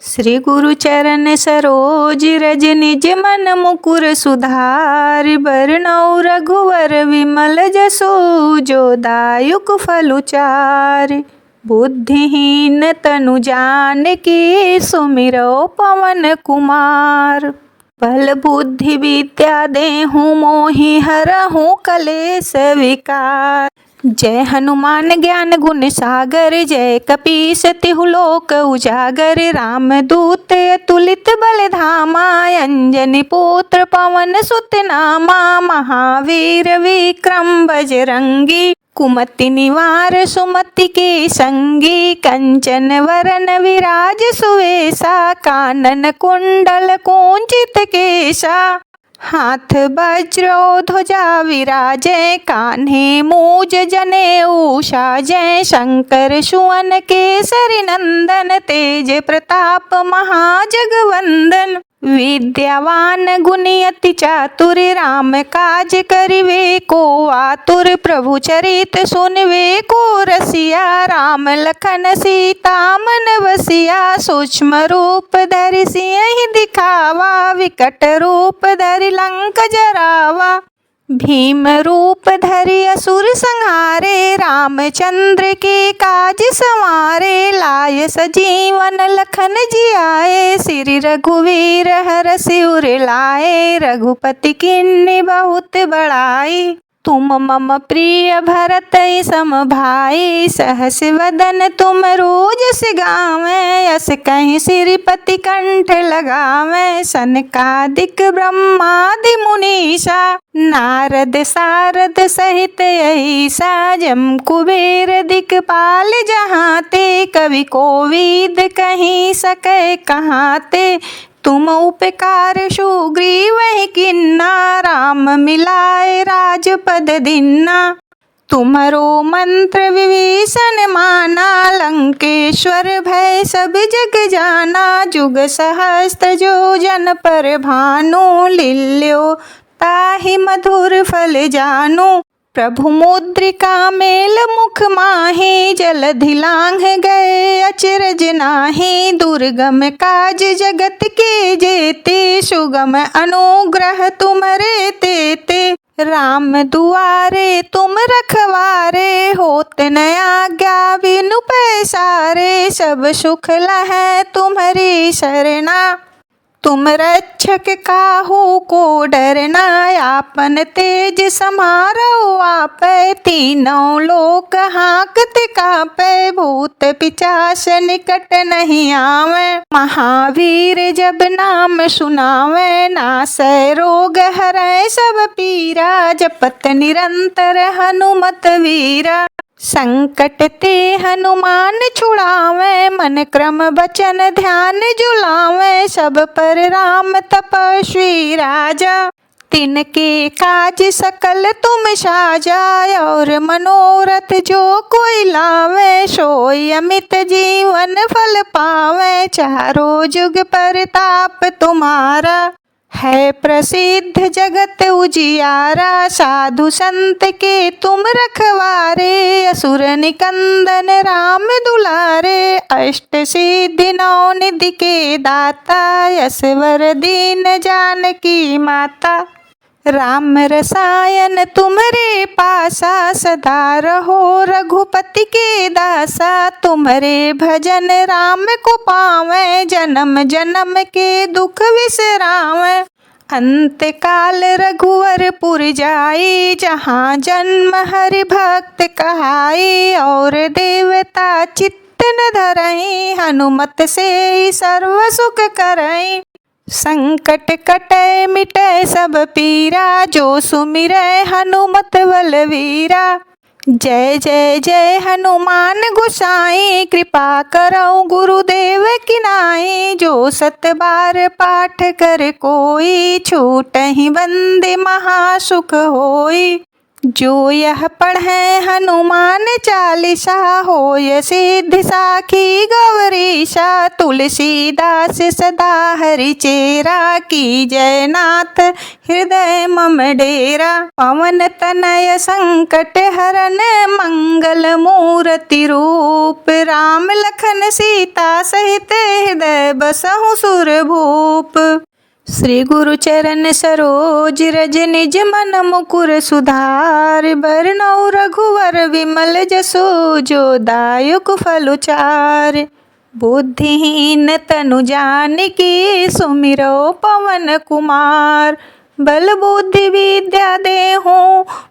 श्री गुरु चरण सरोज रज, निज मन मुकुर सुधारि। बरनउँ रघुवर विमल जसु, जो दायुक फल चारि। बुद्धिहीन तनु जानकी, सुमिरौ पवन कुमार। बल बुद्धि विद्या देहु मोहि, हरहु कलेश विकार। जय हनुमान ज्ञान गुण सागर, जय कपीस तिहु लोक उजागर। रामदूत अतुलित बल धामा, अंजनी पुत्र पवन सुत नामा। महावीर विक्रम बजरंगी, कुमति निवार सुमति के संगी। कंचन वरन विराज सुवेशा, कानन कुंडल कुंचित केशा। हाथ वज्रो ध्वजा विराजे, कान्हे मूज जनेऊ साजे। शंकर सुवन केसरी नंदन, तेज प्रताप महाजगवंदन। विद्यावान गुणी अति चातुर, राम काज करिवे को आतुर। प्रभु चरित सुनवे को रसिया, राम लखन सीता मन बसिया। सूक्ष्म रूप धरि सियहि दिखावा, विकट रूप धरि लंक जरावा। भीम रूप धरि असुर संहारे, रामचंद्र के काज संवारे। लाय सजीवन लखन जियाए, श्री रघुवीर हरषि उर लाए। रघुपति किन्नी बहुत बड़ाई, तुम मम प्रिय भरत सम भाई। सहस वदन तुम रोजस गावें, यस कहीं श्रीपति कंठ लगावें। सनकादिक ब्रह्मादि मुनीषा, नारद सारद सहित अहिसा। जम कुबेर दिक्पाल जहाते, कवि कोविद कहीं सके कहाते। तुम उपकार सुग्रीव किन्ना, राम मिलाए राजपद दिन्ना। तुम्हरो मंत्र विभीषण माना, लंकेश्वर भय सब जग जाना। जुग सहस्त्र जो जन पर भानु, लील्यो ताहि मधुर फल जानु। प्रभु मुद्रिका मेल मुख माहि, जलधि लांघ गए अचरज नाहि। दुर्गम काज जगत के जेते, सुगम अनुग्रह तुम्हरे तेते। राम दुआरे तुम रखवारे, होत न आज्ञा बिनु पैसारे। सब सुख लहै तुम्हरी शरणा, तुम रक्षक काहू को डरना। आपन तेज समारो आपै, तीनों लोक हांकत कापै। भूत पिशाच निकट नहीं आवे, महावीर जब नाम सुनावे। नासै रोग हरै सब पीरा, जपत निरंतर हनुमत वीरा। संकट ते हनुमान छुड़ावे, मन क्रम वचन ध्यान जुलावे। सब पर राम तपस्वी राजा, तिनके काज सकल तुम साजा। और मनोरथ जो कोई लावे, सोई अमित जीवन फल पावे। चारों जुग परताप तुम्हारा, है प्रसिद्ध जगत उजियारा। साधु संत के तुम रखवारे, असुर निकंदन राम दुलारे। अष्ट सिद्धि नौ निधि के दाता, यशवर दीन जानकी माता। राम रसायन तुम्हरे पासा, सदा रहो रघुपति के दासा। तुम्हरे भजन राम को पावें, जन्म जन्म के दुख विसरावें। अंत काल रघुवर पुर जाई, जहाँ जन्म हरि भक्त कहाई। और देवता चित्त न धरई, हनुमत से सर्व सुख करई। संकट कटै मिटै सब पीरा, जो सुमिरै हनुमत बलवीरा। जय जय जय हनुमान गोसाई, कृपा करौ गुरुदेव की नाई। जो सत बार पाठ कर कोई, छूटहि बंदे महासुख होई। जो यह पढ़े हनुमान चालीसा, होय सिद्धि साखी गौरीशा। तुलसीदास सदा हरि चेरा, की जय नाथ हृदय मम डेरा। पवन तनय संकट हरन, मंगल मूर्ति रूप। राम लखन सीता सहित हृदय बसहु सुरभूप। श्री गुरु चरण सरोज रज, निज मन मुकुर सुधार। बरनउँ रघुवर विमल जसु, जो दायक फल चार। बुद्धिहीन तनु जानिके, सुमिरौ पवन कुमार। बल बुद्धि विद्या देहु,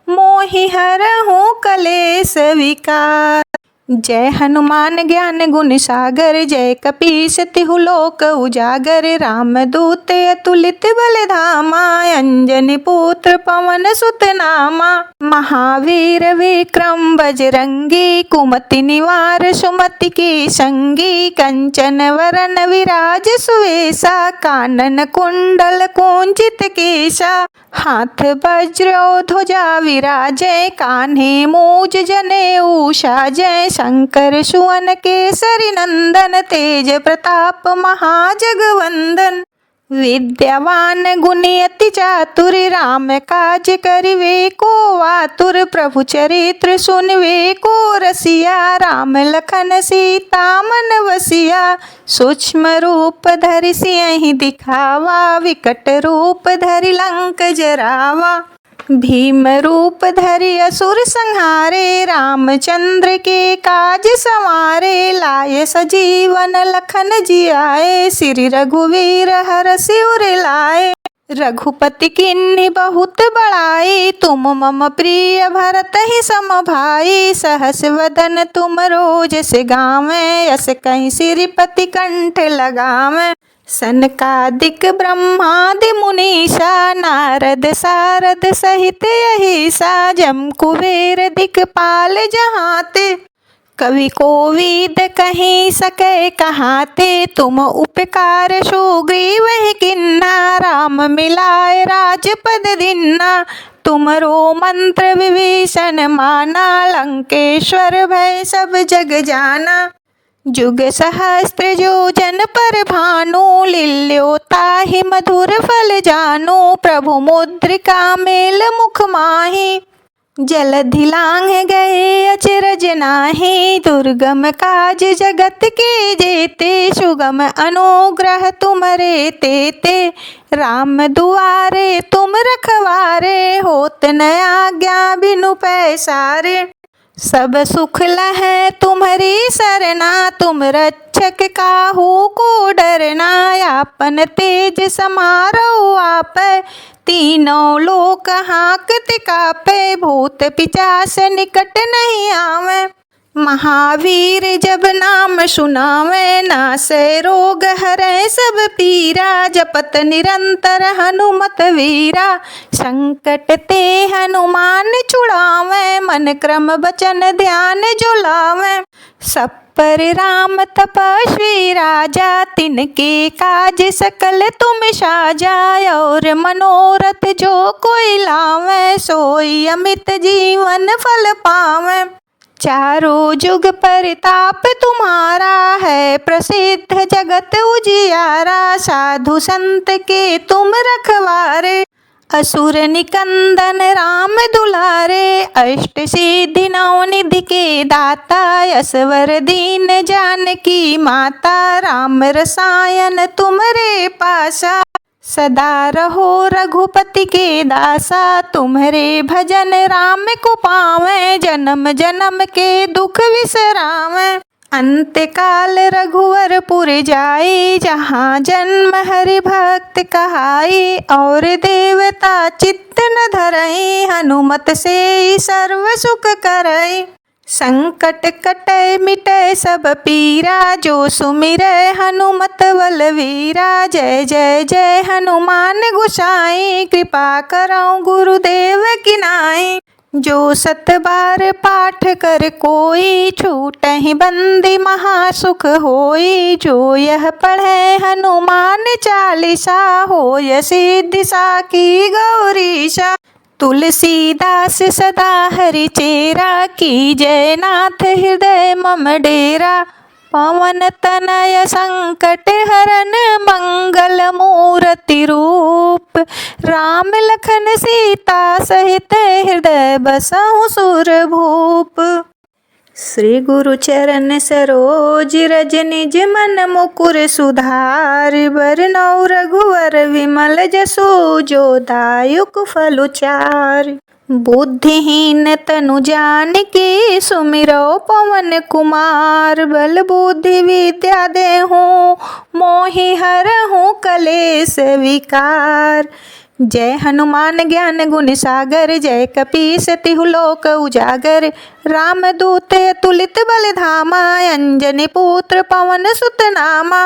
मोहि हरहु कलेश विकार। जय हनुमान ज्ञान गुण सागर, जय कपीस तिहु लोक उजागर। राम दूत अतुलित बल धामा, अंजनी पुत्र पवन सुत नामा। महावीर विक्रम बजरंगी, कुमति निवार सुमति के संगी। कंचन वरन विराज सुवेशा, कानन कुंडल कुंचित केशा। हाथ वज्र ध्वजा विराजय, कान्हे मूज जनेऊ साजय। शंकर सुवन केसरी नंदन, तेज प्रताप महाजगवंदन। विद्यावान गुणी अति चातुर, राम काज करिवे को आतुर। प्रभु चरित्र सुनवे को रसिया, राम लखन सीता मन वसिया। सूक्ष्म रूप धरि सियहि दिखावा, विकट रूप धरि लंक जरावा। भीम रूप धरि असुर संहारे, रामचंद्र के काज संवारे। लाए सजीवन लखन जियाए, श्री रघुवीर हरषि उर लाए। रघुपति किन्नी बहुत बड़ाई, तुम मम प्रिय भरत ही सम भाई। सहस वदन तुम रोज से गावें, यस कहीं श्रीपति कंठ लगावें। सनकादिक ब्रह्मादि मुनीषा, नारद सारद सहित अहिसा। जम कुबेर दिक्पाल जहाते, कवि कोविद कहीं सके कहाते। तुम उपकार सुग्रीव किन्ना, राम मिलाए राजपद दिन्ना। तुमरो मंत्र विभीषण माना, लंकेश्वर भय सब जग जाना। जुग सहस्त्र योजन पर भानु, लील्यो ताहि मधुर फल जानु। प्रभु मुद्रिका मेल मुख माहि, जलधि लांघ गए अचरज नाहि। दुर्गम काज जगत के जेते, सुगम अनुग्रह तुमरे तेते। राम दुआरे तुम रखवारे, होत न आज्ञा बिनु पैसारे। सब सुख लहै तुम्हारी सरना, तुम रक्षक काहू को डरना। आपन तेज समारो आपै, तीनों लोक हांकत कापै। भूत पिशाच निकट नहीं आवे, महावीर जब नाम सुनावे। नासै रोग हरै सब पीरा, जपत निरंतर हनुमत वीरा। संकट ते हनुमान छुड़ावे, मन क्रम वचन ध्यान जो लावे। सब पर राम तपस्वी राजा, तिनके काज सकल तुम साजा। और मनोरथ जो कोई लावे, सोई अमित जीवन फल पावे। चारों जुग परिताप तुम्हारा, है प्रसिद्ध जगत उजियारा। साधु संत के तुम रखवारे, असुर निकंदन राम दुलारे। अष्ट सिद्धि नौ निधि के दाता, असवर दीन जानकी माता। राम रसायन तुमरे पासा, सदा रहो रघुपति के दासा। तुम्हारे भजन राम को पावें, जन्म जन्म के दुख विसरावें। अंत काल रघुवर पुर जाई, जहाँ जन्म हरि भक्त कहाई। और देवता चित्त न धरई, हनुमत से सर्व सुख करई। संकट कटै मिटै सब पीरा, जो सुमिरै हनुमत बलवीरा। जय जय जय हनुमान गोसाई, कृपा करौ गुरुदेव की नाई। जो सत बार पाठ कर कोई, छूटहि बंदी महासुख होई। जो यह पढ़े हनुमान चालीसा, होय सिद्धि साखी गौरीशा। तुलसीदास सदा हरि चेरा, की जय नाथ हृदय मम डेरा। पवन तनय संकट हरन, मंगल मूर्ति रूप। राम लखन सीता सहित, हृदय बसहु सुरभूप। श्री गुरु चरण सरोज रज, निज मन मुकुर सुधार। बरनौ रघुवर विमल जसु, जो दायुक फल चार। बुद्धिहीन तनु जानिके, सुमिरौ पवन कुमार। बल बुद्धि विद्या देहु, मोहि हरहु कलेश विकार। जय हनुमान ज्ञान गुण सागर, जय कपीस तिहु लोक उजागर। रामदूत अतुलित बल धामा, अंजनी पुत्र पवन सुत नामा।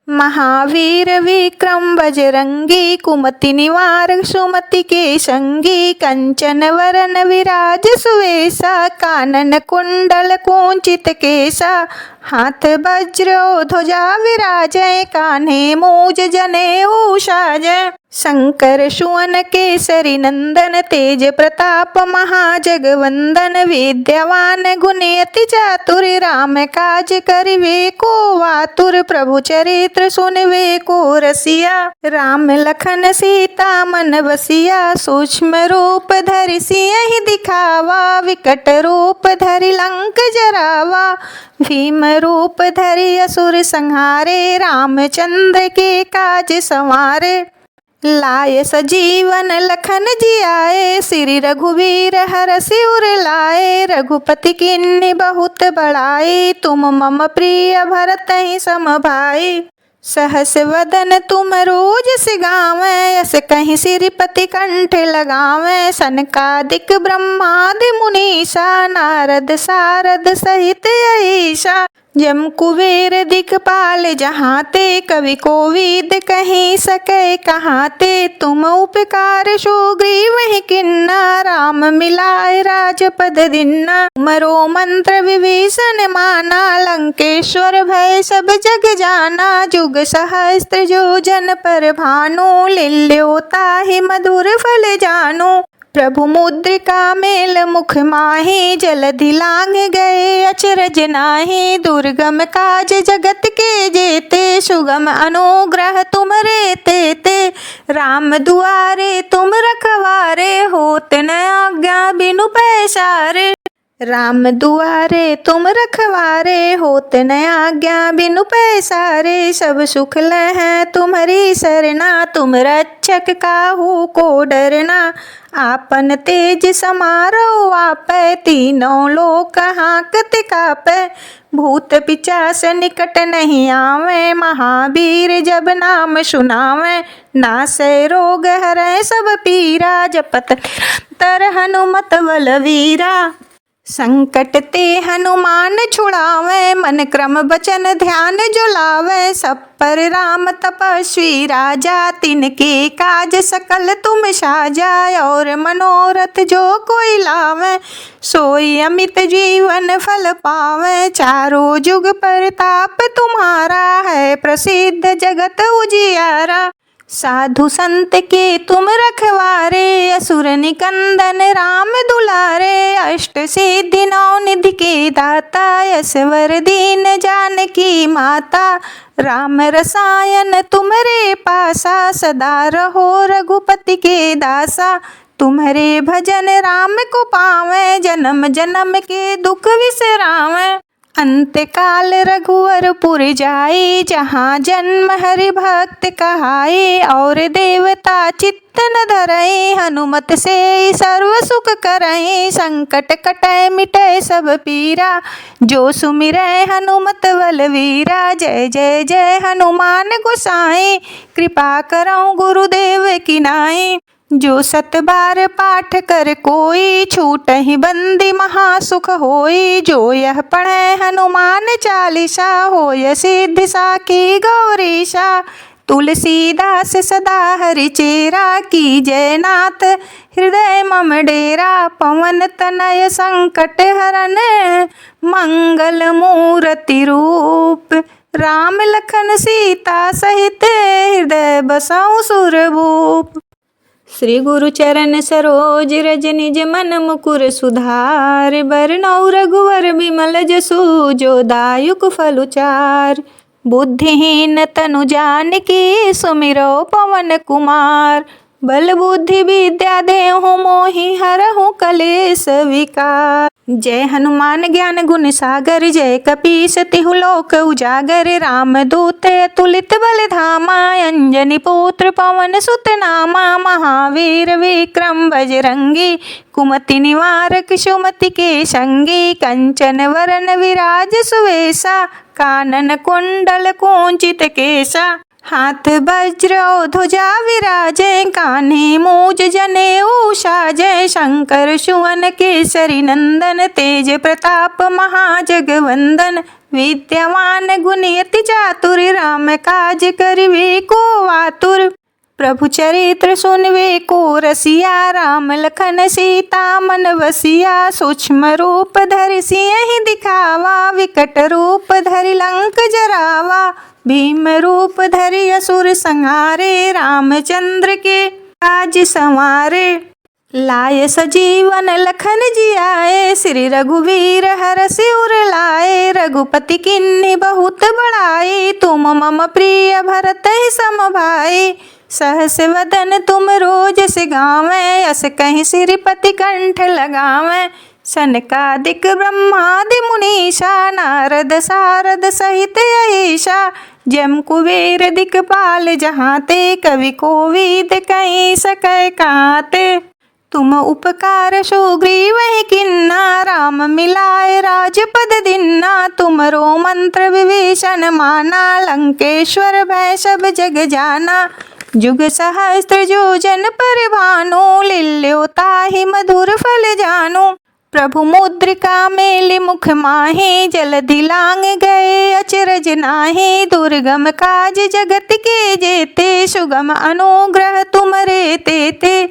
महावीर विक्रम बजरंगी, कुमति निवार सुमति के संगी। कंचन वरन विराज सुवेशा, कानन कुंडल कुंचित केसा। हाथ वज्र ध्वजा विराजय, कान्हे मूज जनेऊ साजय। शंकर सुवन केसरी नंदन, तेज प्रताप महाजगवंदन। विद्यावान गुणी अति चातुर, राम काज करिवे को आतुर। प्रभु चरित्र सुनवे को रसिया, राम लखन सीता मन बसिया। सूक्ष्म रूप धरि सियहि दिखावा, विकट रूप धरि लंक जरावा। भीम रूप धरि असुर संहारे, रामचंद्र के काज संवारे। लाय सजीवन लखन जियाए, श्री रघुवीर हरषि उर लाए। रघुपति किन्नी बहुत बड़ाई, तुम मम प्रिय भरतहि सम भाई। सहस वदन तुम रोजस गावें, यस कहीं श्रीपति कंठ लगावें। सनकादिक ब्रह्मादि मुनीसा, नारद सारद सहित अहीसा। जम कुबेर दिखपाल जहाँते, कवि कोविद कहीं सके कहाते। तुम उपकार सुग्रीव किन्ना, राम मिलाए राजपद दिन्ना। तुमरो मंत्र विभीषण माना, लंकेश्वर भय सब जग जाना। जुग सहस्त्र जो जन पर भानु, लील्यो ताहि मधुर फल जानु। प्रभु मुद्रिका मेल मुख माहि, जलधि लांघ गए अचरज नाहि। दुर्गम काज जगत के जेते, सुगम अनुग्रह तुमरे तेते। राम दुआरे तुम रखवारे, होत न आज्ञा बिनु पैसारे। राम दुआरे तुम रखवारे, होत न आज्ञा बिनु पैसारे। सब सुख लहै तुम्हारी सरना, तुम रक्षक काहू को डरना। आपन तेज समारो आपै, तीनों लोक हांकत कापै। भूत पिचास निकट नहीं आवे, महावीर जब नाम सुनावे। नासै रोग हरै सब पीरा, जपत निरंतर हनुमत बलवीरा। संकट ते हनुमान छुड़ावे, मन क्रम बचन ध्यान जो लावे। सब पर राम तपस्वी राजा, तिनके काज सकल तुम साजा। और मनोरथ जो कोई लावे, सोई अमित जीवन फल पावे। चारों जुग परताप तुम्हारा, है प्रसिद्ध जगत उजियारा। साधु संत के तुम रखवारे, असुर निकंदन राम दुलारे। अष्ट सिद्धि नौ निधि के दाता, यशवर दीन जानकी माता। राम रसायन तुमरे पासा, सदा रहो रघुपति के दासा। तुम्हारे भजन राम को पावे, जन्म जन्म के दुख विसरावे। अंत काल रघुवरपुर जाई, जहाँ जन्म हरि भक्त कहाई। और देवता चित्त न धरई, हनुमत से सर्व सुख करई। संकट कटै मिटै सब पीरा, जो सुमिरै हनुमत बलवीरा। जय जय जय हनुमान गोसाई, कृपा करौ गुरुदेव की नाई। जो सत बार पाठ कर कोई, छूटहि बंदी महासुख होई। जो यह पढ़े हनुमान चालीसा, होय सिद्धि साखी गौरीशा। तुलसीदास सदा हरि चेरा, की जय नाथ हृदय मम डेरा। पवन तनय संकट हरन, मंगल मूर्ति रूप। राम लखन सीता सहित, हृदय बसहु सुरभूप। श्री गुरु चरण सरोज रज निज मन मुकुर सुधार। बरनौ रघुवर बिमल जसु, जो दायुक फलुचार। बुद्धिहीन तनु जानकी, सुमिरो पवन कुमार। बल बुद्धि विद्या देहु मोहि, हरहु कलेश विकार। जय हनुमान ज्ञान गुण सागर, जय कपीस तिहु लोक उजागर। रामदूत अतुलित बल धामा, अंजनी पुत्र पवन सुत नामा। महावीर विक्रम बजरंगी, कुमति निवारक सुमति के संगी। कंचन वरन विराज सुवेशा, कानन कुंडल कुंचित केसा। हाथ वज्र और ध्वजा विराजे, कान्हे मूज जनेऊ साजे। शंकर सुवन केसरी नंदन, तेज प्रताप महाजगवंदन। विद्यावान गुणी अति चातुर, राम काज करिवे को आतुर। प्रभु चरित्र सुनवे को रसिया, राम लखन सीता मन वसिया। सूक्ष्म रूप धरि सिंह दिखावा, विकट रूप धरि लंक जरावा। भीम रूप धरि असुर संहारे, रामचंद्र के काज संवारे। लाय सजीवन लखन जियाए, श्री रघुवीर हरषि उर लाए। रघुपति किन्हीं बहुत बड़ाई, तुम मम प्रिय भरत ही सम भाई। सहस वदन तुम रोज से गावें, अस कहीं श्रीपति कंठ लगावें। सनकादिक ब्रह्मादि मुनीषा, नारद सारद सहित अहीशा। जम कुबेर दिक्पाल जहाँते, कवि कोविद कहीं सकै काते। तुम उपकार सुग्रीव ही किन्ना, राम मिलाए राजपद दिन्ना। तुमरो मंत्र विभीषण माना, लंकेश्वर भय सब जग जाना। जुग सहस्त्र योजन पर भानु, लील्यो ताहि मधुर फल जानु। प्रभु मुद्रिका मेलि मुख माहि, जलधि लांग गए अचरज नाहि। दुर्गम काज जगत के जेते, सुगम अनुग्रह तुमरे तेते।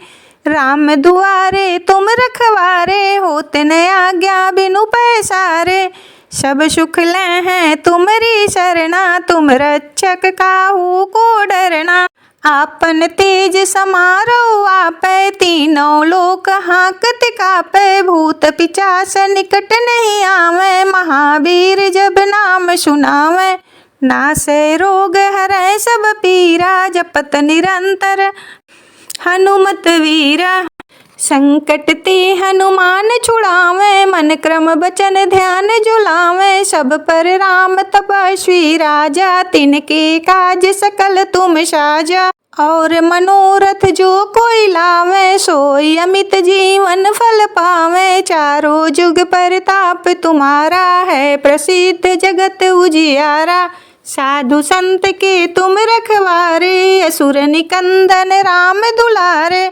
राम दुआरे तुम रखवारे, होत न आज्ञा बिनु पैसारे। सब सुख ले हैं तुमरी शरणा, तुम रक्षक काहू को डरना। आपन तेज समारो आपै, तीनों लोक हाकत कापै। भूत पिचास निकट नहीं आवे, महावीर जब नाम सुनावे। नासै रोग हरै सब पीरा, जपत निरंतर हनुमत वीरा। संकट ते हनुमान छुड़ावे, मन क्रम बचन ध्यान जुलावे। सब पर राम तपस्वी राजा, तिनके काज सकल तुम साजा। और मनोरथ जो कोई लावे, सोई अमित जीवन फल पावे। चारों जुग परताप तुम्हारा, है प्रसिद्ध जगत उजियारा। साधु संत के तुम रखवारे, असुर निकंदन राम दुलारे।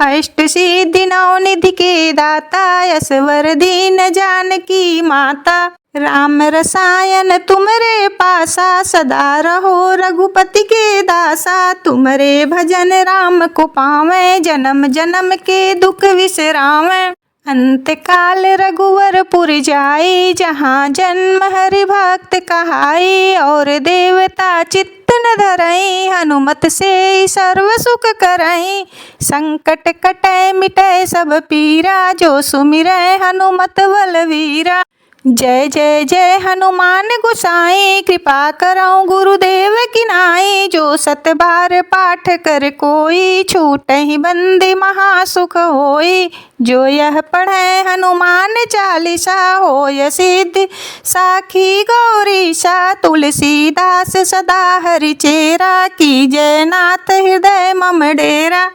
अष्ट सिद्धि नौ निधि के दाता, यशवर दीन जानकी माता। राम रसायन तुमरे पासा, सदा रहो रघुपति के दासा। तुमरे भजन राम को पावें, जन्म जन्म के दुख विसरावें। अंत काल रघुवर पुर जाई, जहाँ जन्म हरि भक्त कहाई। और देवता चित्त न धरई, हनुमत से सर्व सुख करई। संकट कटै मिटै सब पीरा, जो सुमिरै हनुमत बलवीरा। जय जय जय हनुमान गोसाई, कृपा करौ गुरुदेव की नाई। जो सत बार पाठ कर कोई, छूटहि बंदी महासुख होई। जो यह पढ़ै हनुमान चालीसा, होय सिद्धि साखी गौरीशा। तुलसीदास सदा हरिचेरा, कीजय नाथ हृदय मम डेरा।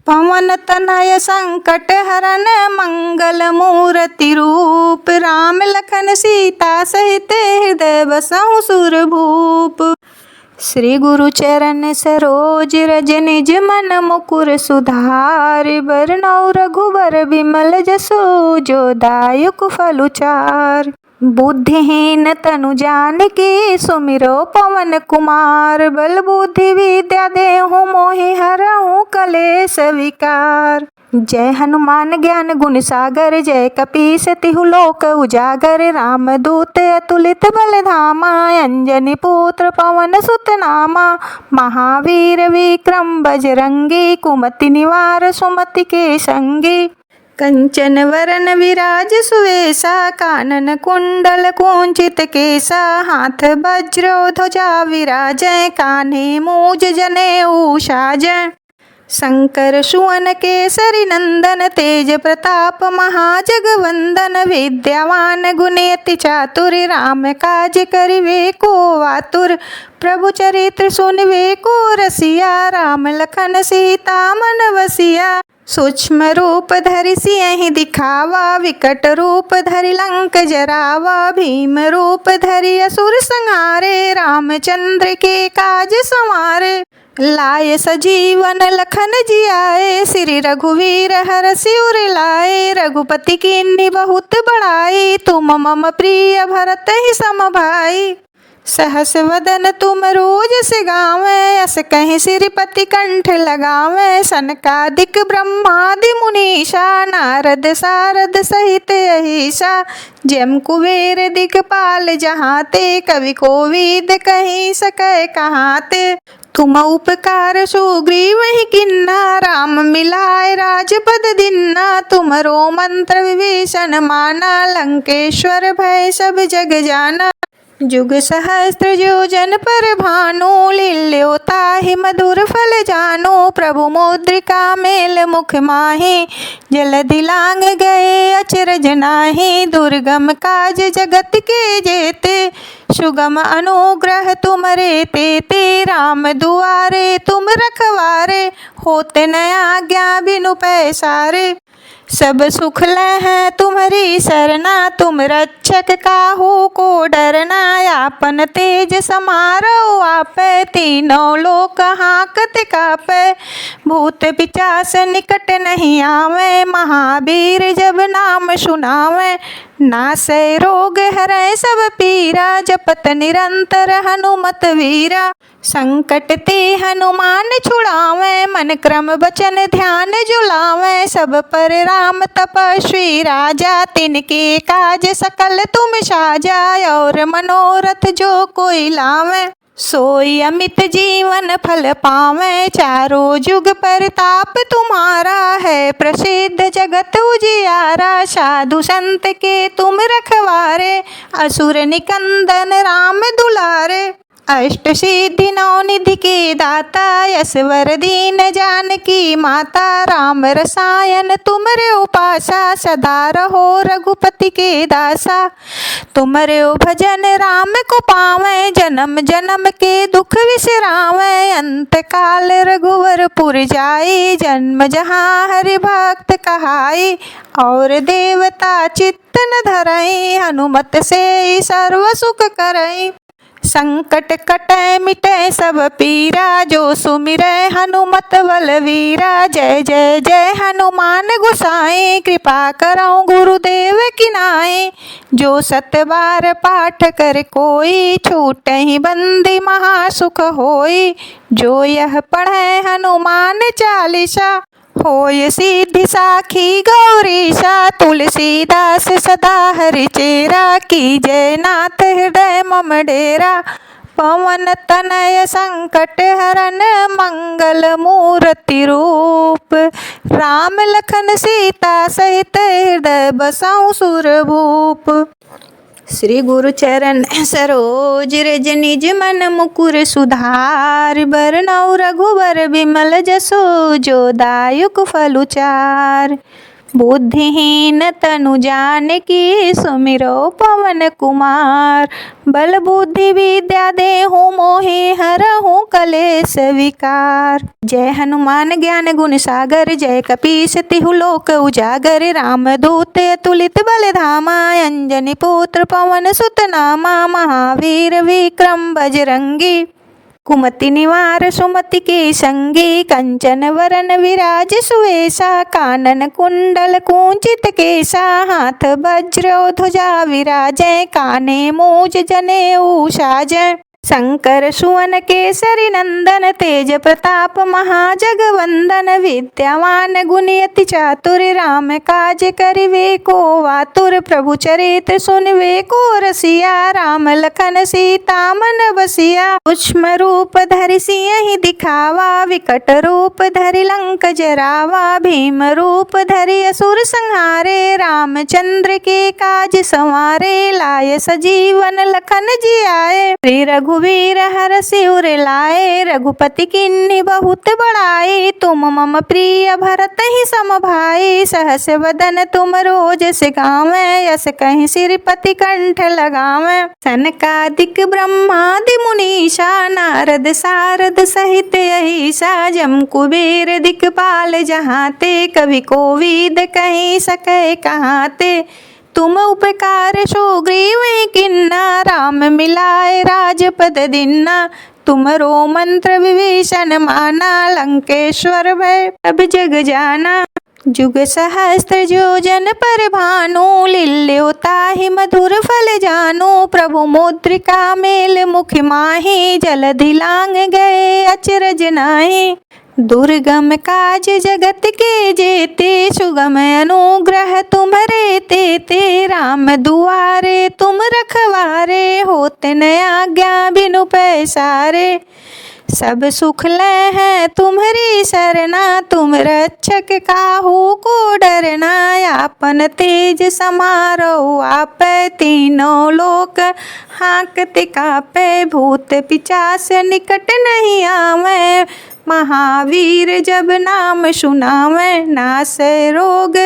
पवन तनय संकट हरन, मंगल मूर्ति रूप। राम लखन सीता सहित, हृदय बसहु सुरभूप। श्री गुरु चरण सरोज रज, निज मन मुकुर सुधार। बरनौ रघुबर बिमल जसु, जो दायक फल चार। बुद्धिहीन तनु जानिके, सुमिरो पवन कुमार। बल बुद्धि विद्या देहु मोहि, हरहु कलेश विकार। जय हनुमान ज्ञान गुण सागर, जय कपीस तिहु लोक उजागर। रामदूत अतुलित बल धामा, अंजनी पुत्र पवन सुत नामा। महावीर विक्रम बजरंगी, कुमति निवार सुमति के संगी। कंचन वरन विराज सुवेशा, कानन कुंडल कुंचित केसा। हाथ वज्र ध्वजा विराजै, कान्हे मूज जनेऊ साजै। शंकर सुवन केसरी नंदन, तेज प्रताप महाजगवंदन। विद्यावान गुणी अति चातुर, राम काज करिवे को आतुर। प्रभु चरित्र सुनवे को रसिया, राम लखन सीता मन वसिया। सूक्ष्म रूप धरि सियहि दिखावा, विकट रूप धरि लंक जरावा। भीम रूप धरि असुर संहारे, रामचंद्र के काज संवारे। लाए सजीवन लखन जियाए, श्री रघुवीर हरषि उर लाए। रघुपति कीन्ही बहुत बड़ाई, तुम मम प्रिय भरत ही सम भाई। सहस वदन तुम रोज से गावें, अस कहीं श्रीपति कंठ लगावें। सनकादिक ब्रह्मादि मुनीषा, नारद सारद सहित अहिषा। जम कुबेर दिगपाल जहाते, कवि कोविद कहीं सकै कहाते। तुम उपकार सुग्रीव ही किन्ना, राम मिलाए राजपद दिन्ना। तुमरो मंत्र विभीषण माना, लंकेश्वर भय सब जग जाना। जुग सहस्त्र योजन पर भानु, लील्यो ताहि मधुर फल जानो। प्रभु मुद्रिका मेल मुख माहि, जलधि लांग गए अचरज नाहि। दुर्गम काज जगत के जेते, सुगम अनुग्रह तुमरे तेते। राम दुआरे तुम रखवारे, होते न आज्ञा बिनु पैसारे। सब सुख लहै तुम्हारी सरना, तुम रक्षक काहू को डरना। आपन तेज समारो आपै, तीनों लोक हाकत कापै। भूत पिचास निकट नहीं आवे, महावीर जब नाम सुनावे। नासै रोग हरै सब पीरा, जपत निरंतर हनुमत वीरा। संकट ते हनुमान छुड़ावे, मन क्रम बचन ध्यान जुलावे। सब पर राम तपस्वी राजा, तिनके काज सकल तुम साजा। और मनोरथ जो कोई लावे, सोई अमित जीवन फल पावे। चारों जुग परताप तुम्हारा है, प्रसिद्ध जगत उजियारा। साधु संत के तुम रखवारे, असुर निकंदन राम दुलारे। अष्ट सिद्धि नौ निधि के दाता, यशवर दीन जानकी माता। राम रसायन तुमरे उपासा, सदा रहो रघुपति के दासा। तुमरे भजन राम को पावे, जन्म जन्म के दुख विसरावे। अंत काल रघुवर पुर जाई, जन्म जहाँ हरि भक्त कहाई। और देवता चित्त न धरई, हनुमत से सर्व सुख करई। संकट कटै मिटै सब पीरा, जो सुमिरै हनुमत बलवीरा। जय जय जय हनुमान गोसाई, कृपा करौ गुरुदेव की नाई। जो सत बार पाठ कर कोई, छूटहि बंदी महासुख होई। जो यह पढ़ै हनुमान चालीसा, होय सिद्धि साखी गौरीशा। तुलसीदास सदा हरि चेरा, कीजय नाथ हृदय मम डेरा। पवन तनय संकट हरन, मंगल मूर्ति रूप। राम लखन सीता सहित, हृदय बसहु सुरभूप। श्री गुरु चरण सरोज रज, निज मन मुकुर सुधार। बरनउँ रघुबर बिमल जसो, जो दायुक फल चार। बुद्धिहीन तनु जानकी, सुमिरो पवन कुमार। बल बुद्धि विद्या देहु मोहि, हरहु कलेश विकार। जय हनुमान ज्ञान गुण सागर, जय कपीस तिहु लोक उजागर। राम दूत अतुलित बल धामा, अंजनी पुत्र पवन सुत नामा। महावीर विक्रम बजरंगी, कुमति निवार सुमति के संगी। कंचन वरन विराज सुवेशा, कानन कुंडल कुंचित केसा। हाथ वज्र ध्वजा विराजै, काने मूज जनेऊ साजै। शंकर सुवन केसरी नंदन, तेज प्रताप महाजगवंदन। विद्यावान गुणयति चातुर, राम काज करिवे को आतुर। प्रभु चरित्र सुनवे को रसिया, राम लखन सीता मन बसिया। सूक्ष्म रूप धरि सियहि दिखावा, विकट रूप धरि लंक जरावा। भीम रूप धरि असुर संहारे, रामचंद्र के काज संवारे। लाय सजीवन लखन जियाए, श्री रघुवीर हरषि उर लाए, रघुपति किन्नी बहुत बड़ाई। तुम मम प्रिय भरत ही सम भाई, सहस वदन तुम रोज से गावें, यस कहीं सिरपति कंठ लगावें। सनकादिक ब्रह्मादि मुनीषा, नारद सारद सहित अहिसा, जम कुबेर दिक्पाल जहाते, कवि कोविद कहीं सके कहाते। तुम उपकार सुग्रीव किन्ना, राम मिलाए राजपद दिन्ना। तुमरो मंत्र विभीषण माना, लंकेश्वर भय अब जग जाना। जुग सहस्त्र योजन पर भानु, लील्योताहि मधुर फल जानू। प्रभु मुद्रिका मेल मुख माहि, जलधि लांग गए अचरज नाहि। दुर्गम काज जगत के जेते, सुगम अनुग्रह तुम्हरे तेते। राम दुआरे तुम रखवारे, होते न आज्ञा बिनु पैसारे। सब सुख लय है तुम्हारी सरना, तुम रक्षक काहू को डरना। आपन तेज समारो आप, तीनों लोक हाँकते कापे। भूत पिचास निकट नहीं आवे, महावीर जब नाम सुनावे। नासै रोग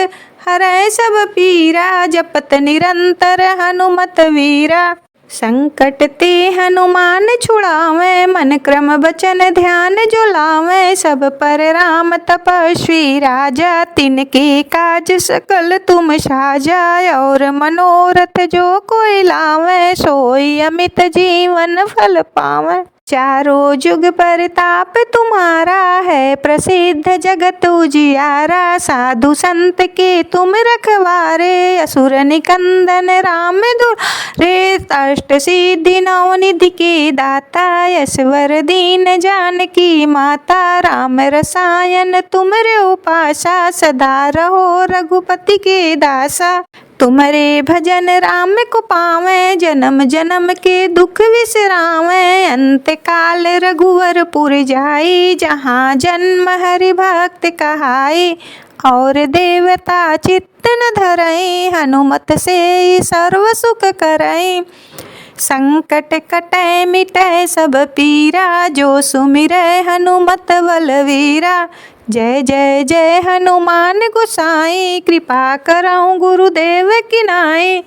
हरै सब पीरा, जपत निरंतर हनुमत वीरा। संकट ते हनुमान छुड़ावे, मन क्रम बचन ध्यान जो लावे। सब पर राम तपस्वी राजा, तिनके काज सकल तुम साजा। और मनोरथ जो कोई लावे, सोई अमित जीवन फल पावे। चारों जुग परताप तुम्हारा है, प्रसिद्ध जगत उजियारा। साधु संत के तुम रखवारे, असुर निकंदन राम दुलारे। अष्ट सिद्धि नवनिधि के दाता, यशवर दीन जानकी माता। राम रसायन तुमरे उपासा, सदा रहो रघुपति के दासा। तुम्हारे भजन राम को पावे, जन्म जन्म के दुख विसरावे। अंत काल रघुवर पुर जाई, जहाँ जन्म हरि भक्त कहाई। और देवता चित्त न धरई, हनुमत से सर्व सुख करई। संकट कटै मिटै सब पीरा, जो सुमिरै हनुमत बलवीरा। जय जय जय हनुमान गोसाई, कृपा करऊँ गुरुदेव की नाई।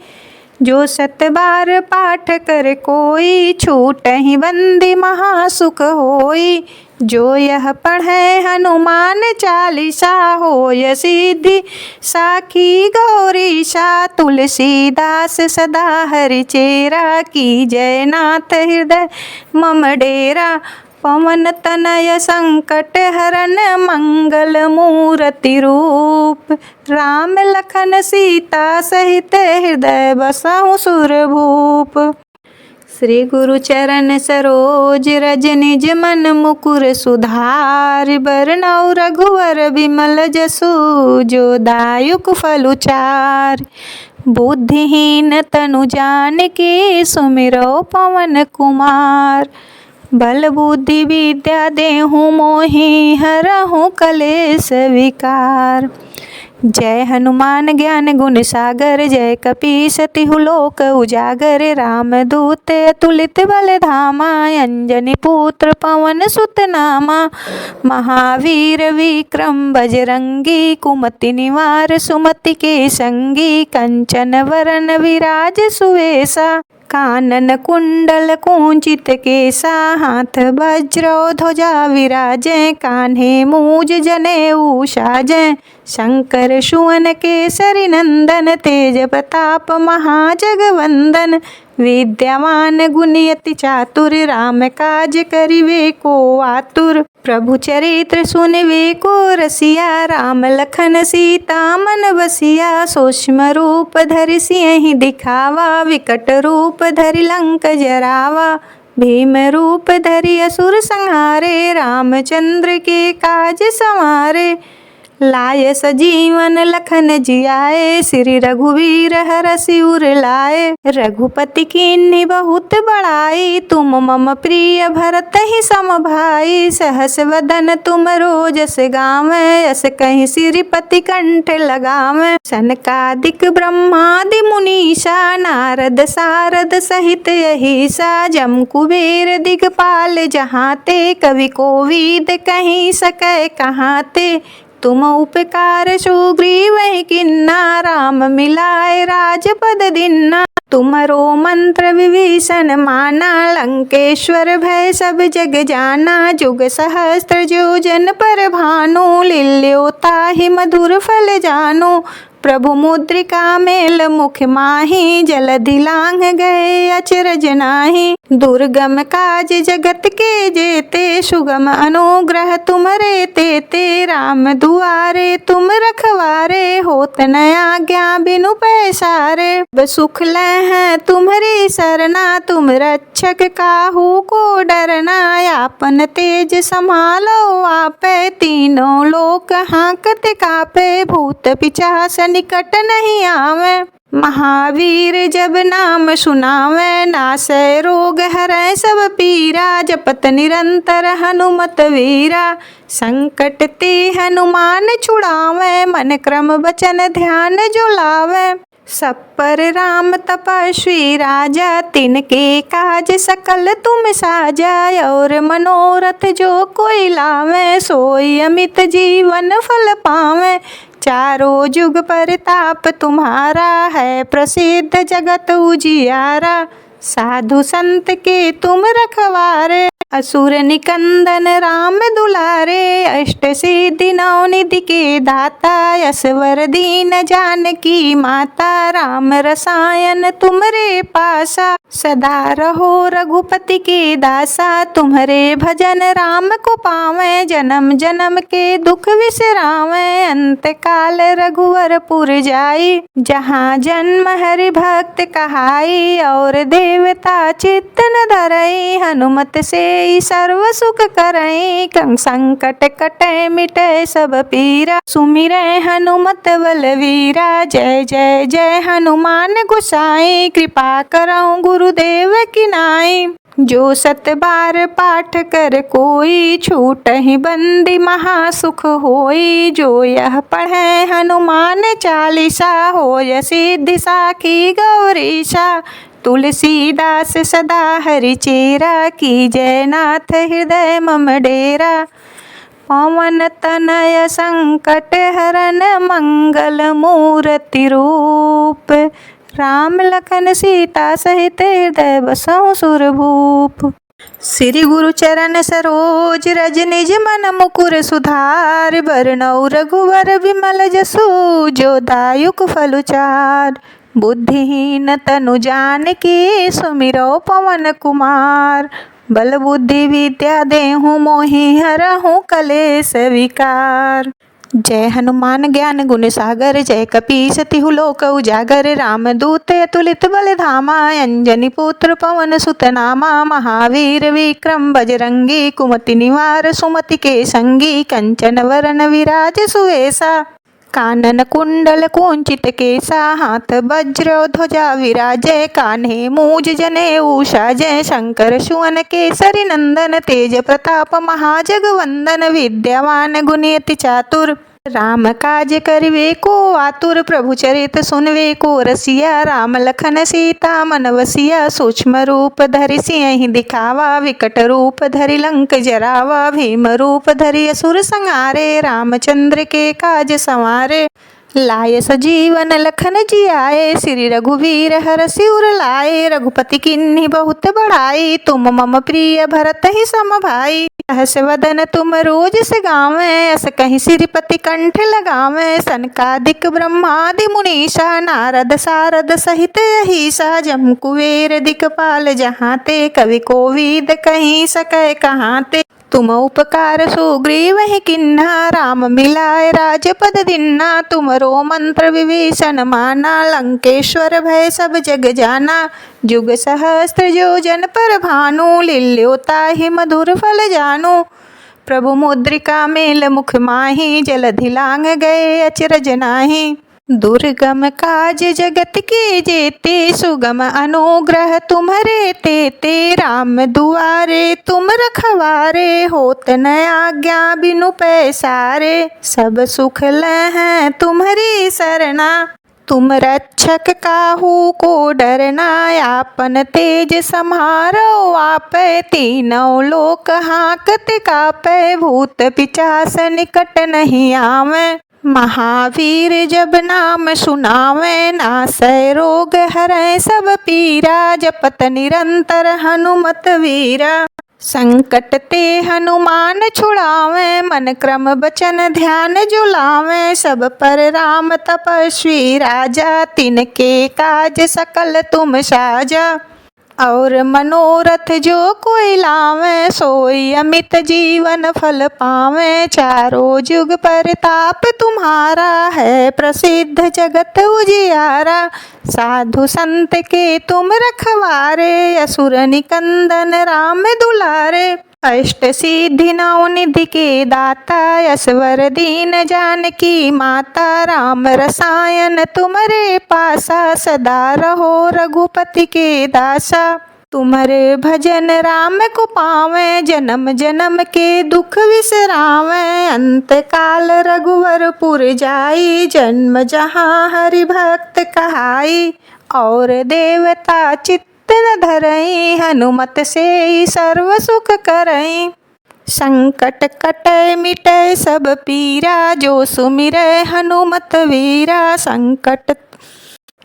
जो सत बार पाठ कर कोई, छूटहि बंदी महासुख होई। जो यह पढ़े हनुमान चालीसा, होय सिद्धि साखी गौरीशा। तुलसीदास सदा हरिचेरा, की जय नाथ हृदय मम डेरा। पवन तनय संकट हरन, मंगल मूर्ति रूप। राम लखन सीता सहित, हृदय बसहु सुरभूप। श्री गुरु चरण सरोज रज, निज मन मुकुर सुधार। बरनउँ रघुवर बिमल जसु, जो दायुक फल चार। बुद्धिहीन तनु जानिके, सुमिरौ पवन कुमार। बल बुद्धि विद्या देहु मोहि, हरहु कलेश विकार। जय हनुमान ज्ञान गुण सागर, जय कपीस तिहु लोक उजागर। रामदूत अतुलित बल धामा, अंजनी पुत्र पवन सुत नामा। महावीर विक्रम बजरंगी, कुमति निवार सुमति के संगी। कंचन वरन विराज सुवेशा, कानन कुंडल कुंचित केसा। हाथ वज्र ध्वजा विराजे, कान्हे मूज जनेऊ साजे। शंकर सुवन केसरी नंदन, तेज प्रताप महाजगवंदन। विद्यावान गुणयति चातुर, राम काज करिवे को आतुर। प्रभु चरित्र सुनिवे को रसिया, राम लखन सीता मन बसिया। सूक्ष्म रूप धरि सियहि दिखावा, विकट रूप धरि लंक जरावा। भीम रूप धरि असुर संहारे, रामचंद्र के काज संवारे। लाय सजीवन लखन जियाए, श्री रघुवीर हरषि उर लाए। रघुपति कीन्ही बहुत बड़ाई, तुम मम प्रिय भरत ही सम भाई। सहस वदन तुम रोजस गावै, यस कहि श्रीपति कंठ लगावै। सनकादिक ब्रह्मादि मुनीषा, नारद सारद सहित अहिसा। जम कुबेर दिगपाल जहाते, कवि कोविद कहि सकै कहाते। तुम उपकार सुग्रीवहि किन्ना, राम मिलाए राजपद दीन्ना। तुमरो मंत्र विभीषण माना, लंकेश्वर भय सब जग जाना। जुग सहस्त्र योजन पर भानु, लील्यो ताहि मधुर फल जानु। प्रभु मुद्रिका मेल मुख माहि, जलधि लांघ गए अचरज नाहि। दुर्गम काज जगत के जेते, सुगम अनुग्रह तुमरे तेते। राम दुआरे तुम रखवारे, होत न आज्ञा बिनु पैसारे। सुख लहै तुम्हारी सरना, तुम रक्षक काहू को डरना। आपन तेज संभालो आपे, तीनों लोक हांकत कापे। भूत पिशाच निकट नहीं आवे, महावीर जब नाम सुनावे। नासै रोग हरै सब पीरा, जपत निरंतर हनुमत वीरा। संकट ते हनुमान छुड़ावे, मन क्रम वचन ध्यान जो लावे। सब पर राम तपस्वी राजा, तिनके काज सकल तुम साजा। और मनोरथ जो कोई लावे, सोई अमित जीवन फल पावे। चारों जुग परताप तुम्हारा, है प्रसिद्ध जगत उजियारा। साधु संत के तुम रखवारे, असुर निकंदन राम दुलारे। अष्ट सिद्धि नौ निधि के दाता, यशवर दीन जानकी माता। राम रसायन तुमरे पासा, सदा रहो रघुपति के दासा। तुम्हारे भजन राम को पावे, जन्म जन्म के दुख विसरावे। अंत काल रघुवरपुर जाई, जहाँ जन्म हरि भक्त कहाई। और देवता चित्त न धरई, हनुमत से सर्व सुख करई। संकट कटे मिटे सब पीरा, सुमिरै हनुमत बलवीरा। जय जय जय हनुमान गोसाई, कृपा करऊं गुरुदेव की नाई। जो सत बार पाठ कर कोई, छूटहि बंदी महासुख होई। जो यह पढ़े हनुमान चालीसा, होय सिद्धि साखी गौरीशा। तुलसीदास सदा हरिचेरा, की जय नाथ हृदय मम डेरा। पवन तनय संकट हरन, मंगल मूर्ति रूप। राम लखन सीता सहित हृदय बसहु सुरभूप। श्री गुरु चरण सरोज रज, निज मन मुकुर सुधार। बरनउँ रघुवर विमल जसु, जो दायुक फल चार। बुद्धिहीन तनु जानकी, सुमिरौ पवन कुमार। बल बुद्धि विद्या देहु मोहि, हरहु कलेश विकार। जय हनुमान ज्ञान गुण सागर, जय कपीस तिहु लोक उजागर। रामदूत अतुलित बल धामा, अंजनी पुत्र पवन सुत नामा। महावीर विक्रम बजरंगी, कुमति निवार सुमति के संगी। कंचन वरन विराज सुवेशा, कानन कुंडल कुंचित केसा। हाथ वज्र ध्वजा विराजय, कान्हे मूज जनेऊ साजय। शंकर सुवन केसरी नंदन, तेज प्रताप महाजगवंदन। विद्यावान गुणी अति चातुर, राम काज करिवे को आतुर। प्रभु चरित सुनवे को रसिया, राम लखन सीता मन वसिया। सूक्ष्म रूप धरि सियहि दिखावा, विकट रूप धरि लंक जरावा। भीम रूप धरि असुर संहारे, रामचंद्र के काज संवारे। लाय सजीवन लखन जियाए, श्री रघुवीर हरषि उर लाए। रघुपति किन्ही बहुत बड़ाई, तुम मम प्रिय भरत ही सम भाई। सहस वदन तुम रोज से गावें, अस कहीं श्रीपति कंठ लगावें। सनकादिक ब्रह्मादि मुनीषा, नारद सारद सहित अहिसा। जम कुबेर दिक्पाल जहाते, कवि कोविद कहि सकै कहाते। तुम उपकार सुग्रीवहि किन्हा, राम मिलाए राजपद दीन्हा। तुमरो मंत्र विभीषण माना, लंकेश्वर भय सब जग जाना। जुग सहस्त्र योजन पर भानु, लील्यो ताहि मधुर फल जानु। प्रभु मुद्रिका मेल मुख माही, जलधि लांग गए अचरज नाही। दुर्गम काज जगत के जेते, सुगम अनुग्रह तुम्हरे तेते। राम दुआरे तुम रखवारे, होत न आज्ञा बिनु पैसारे। सब सुख लहै तुम्हरी सरना, तुम रक्षक काहू को डरना। आपन तेज सम्हारो आपै, तीनों लोक हाँकत कापै। भूत पिशाच निकट नहीं आवे, महावीर जब नाम सुनावे। नासै रोग हरै सब पीरा, जपत निरंतर हनुमत वीरा। संकट ते हनुमान छुड़ावे, मन क्रम बचन ध्यान जुलावे। सब पर राम तपस्वी राजा, तिनके काज सकल तुम साजा। और मनोरथ जो कोई लावे, सोई अमित जीवन फल पावे। चारों जुग परताप तुम्हारा, है प्रसिद्ध जगत उजियारा। साधु संत के तुम रखवारे, असुर निकंदन राम दुलारे। अष्ट सिद्धि नौ निधि के दाता, यशवर दीन जानकी माता। राम रसायन तुम्हारे पासा, सदा रहो रघुपति के दासा। तुम्हारे भजन राम को पावे, जन्म जन्म के दुख विसरावे। अंत काल रघुवरपुर जाई, जन्म जहाँ हरि भक्त कहाई। और देवता चित्त न धरई, हनुमत से सर्व सुख करई। संकट कटै मिटै सब पीरा, जो सुमिरै हनुमत वीरा। संकट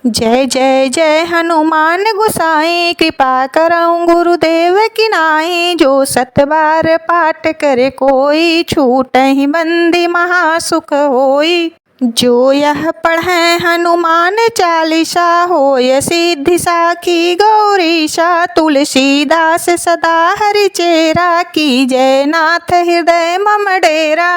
जय जय जय हनुमान गोसाई, कृपा करऊँ गुरुदेव की नाई। जो सत बार पाठ करे कोई, छूटहि बंदी महासुख होई। जो यह पढ़ै हनुमान चालीसा, होय सिद्धि साखी गौरीशा। तुलसीदास सदा हरि चेरा, कीजय नाथ हृदय मम डेरा।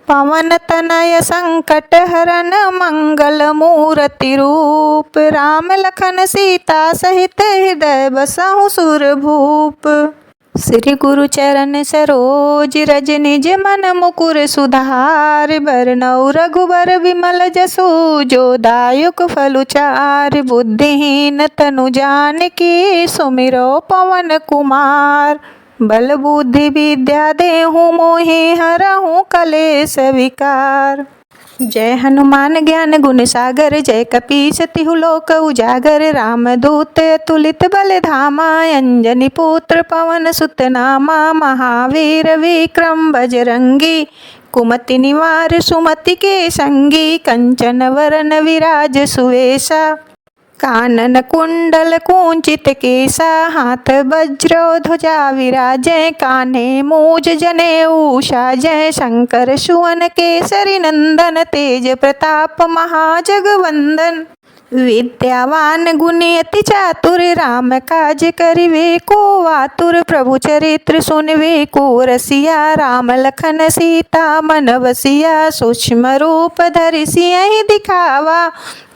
पवन तनय संकट हरन, मंगल मूर्ति रूप। राम लखन सीता सहित, हृदय बसहु सुरभूप। श्री गुरु चरण सरोज रज, निज मन मुकुर सुधार। बरनउँ रघुबर विमल जसु, जो दायुक फल चार। बुद्धिहीन तनु जानकी, सुमिरो पवन कुमार। बल बुद्धि विद्या देहु मोहि, हरहु कलेश विकार। जय हनुमान ज्ञान गुण सागर, जय कपीस तिहु लोक उजागर। रामदूत अतुलित बल धामा, अंजनी पुत्र पवन सुत नामा। महावीर विक्रम बजरंगी, कुमति निवार सुमति के संगी। कंचन वरन विराज सुवेशा, कानन कुंडल कुंचित केसा। हाथ वज्र ध्वजा विराजय, कान्हे मूज जनेऊ साजय। शंकर सुवन केसरी नंदन, तेज प्रताप महाजगवंदन। विद्यावान गुणी अति चातुर, राम काज करिवे को आतुर। प्रभु चरित्र सुनवे को रसिया, राम लखन सीता मन बसिया। सूक्ष्म रूप धरि सियहि दिखावा,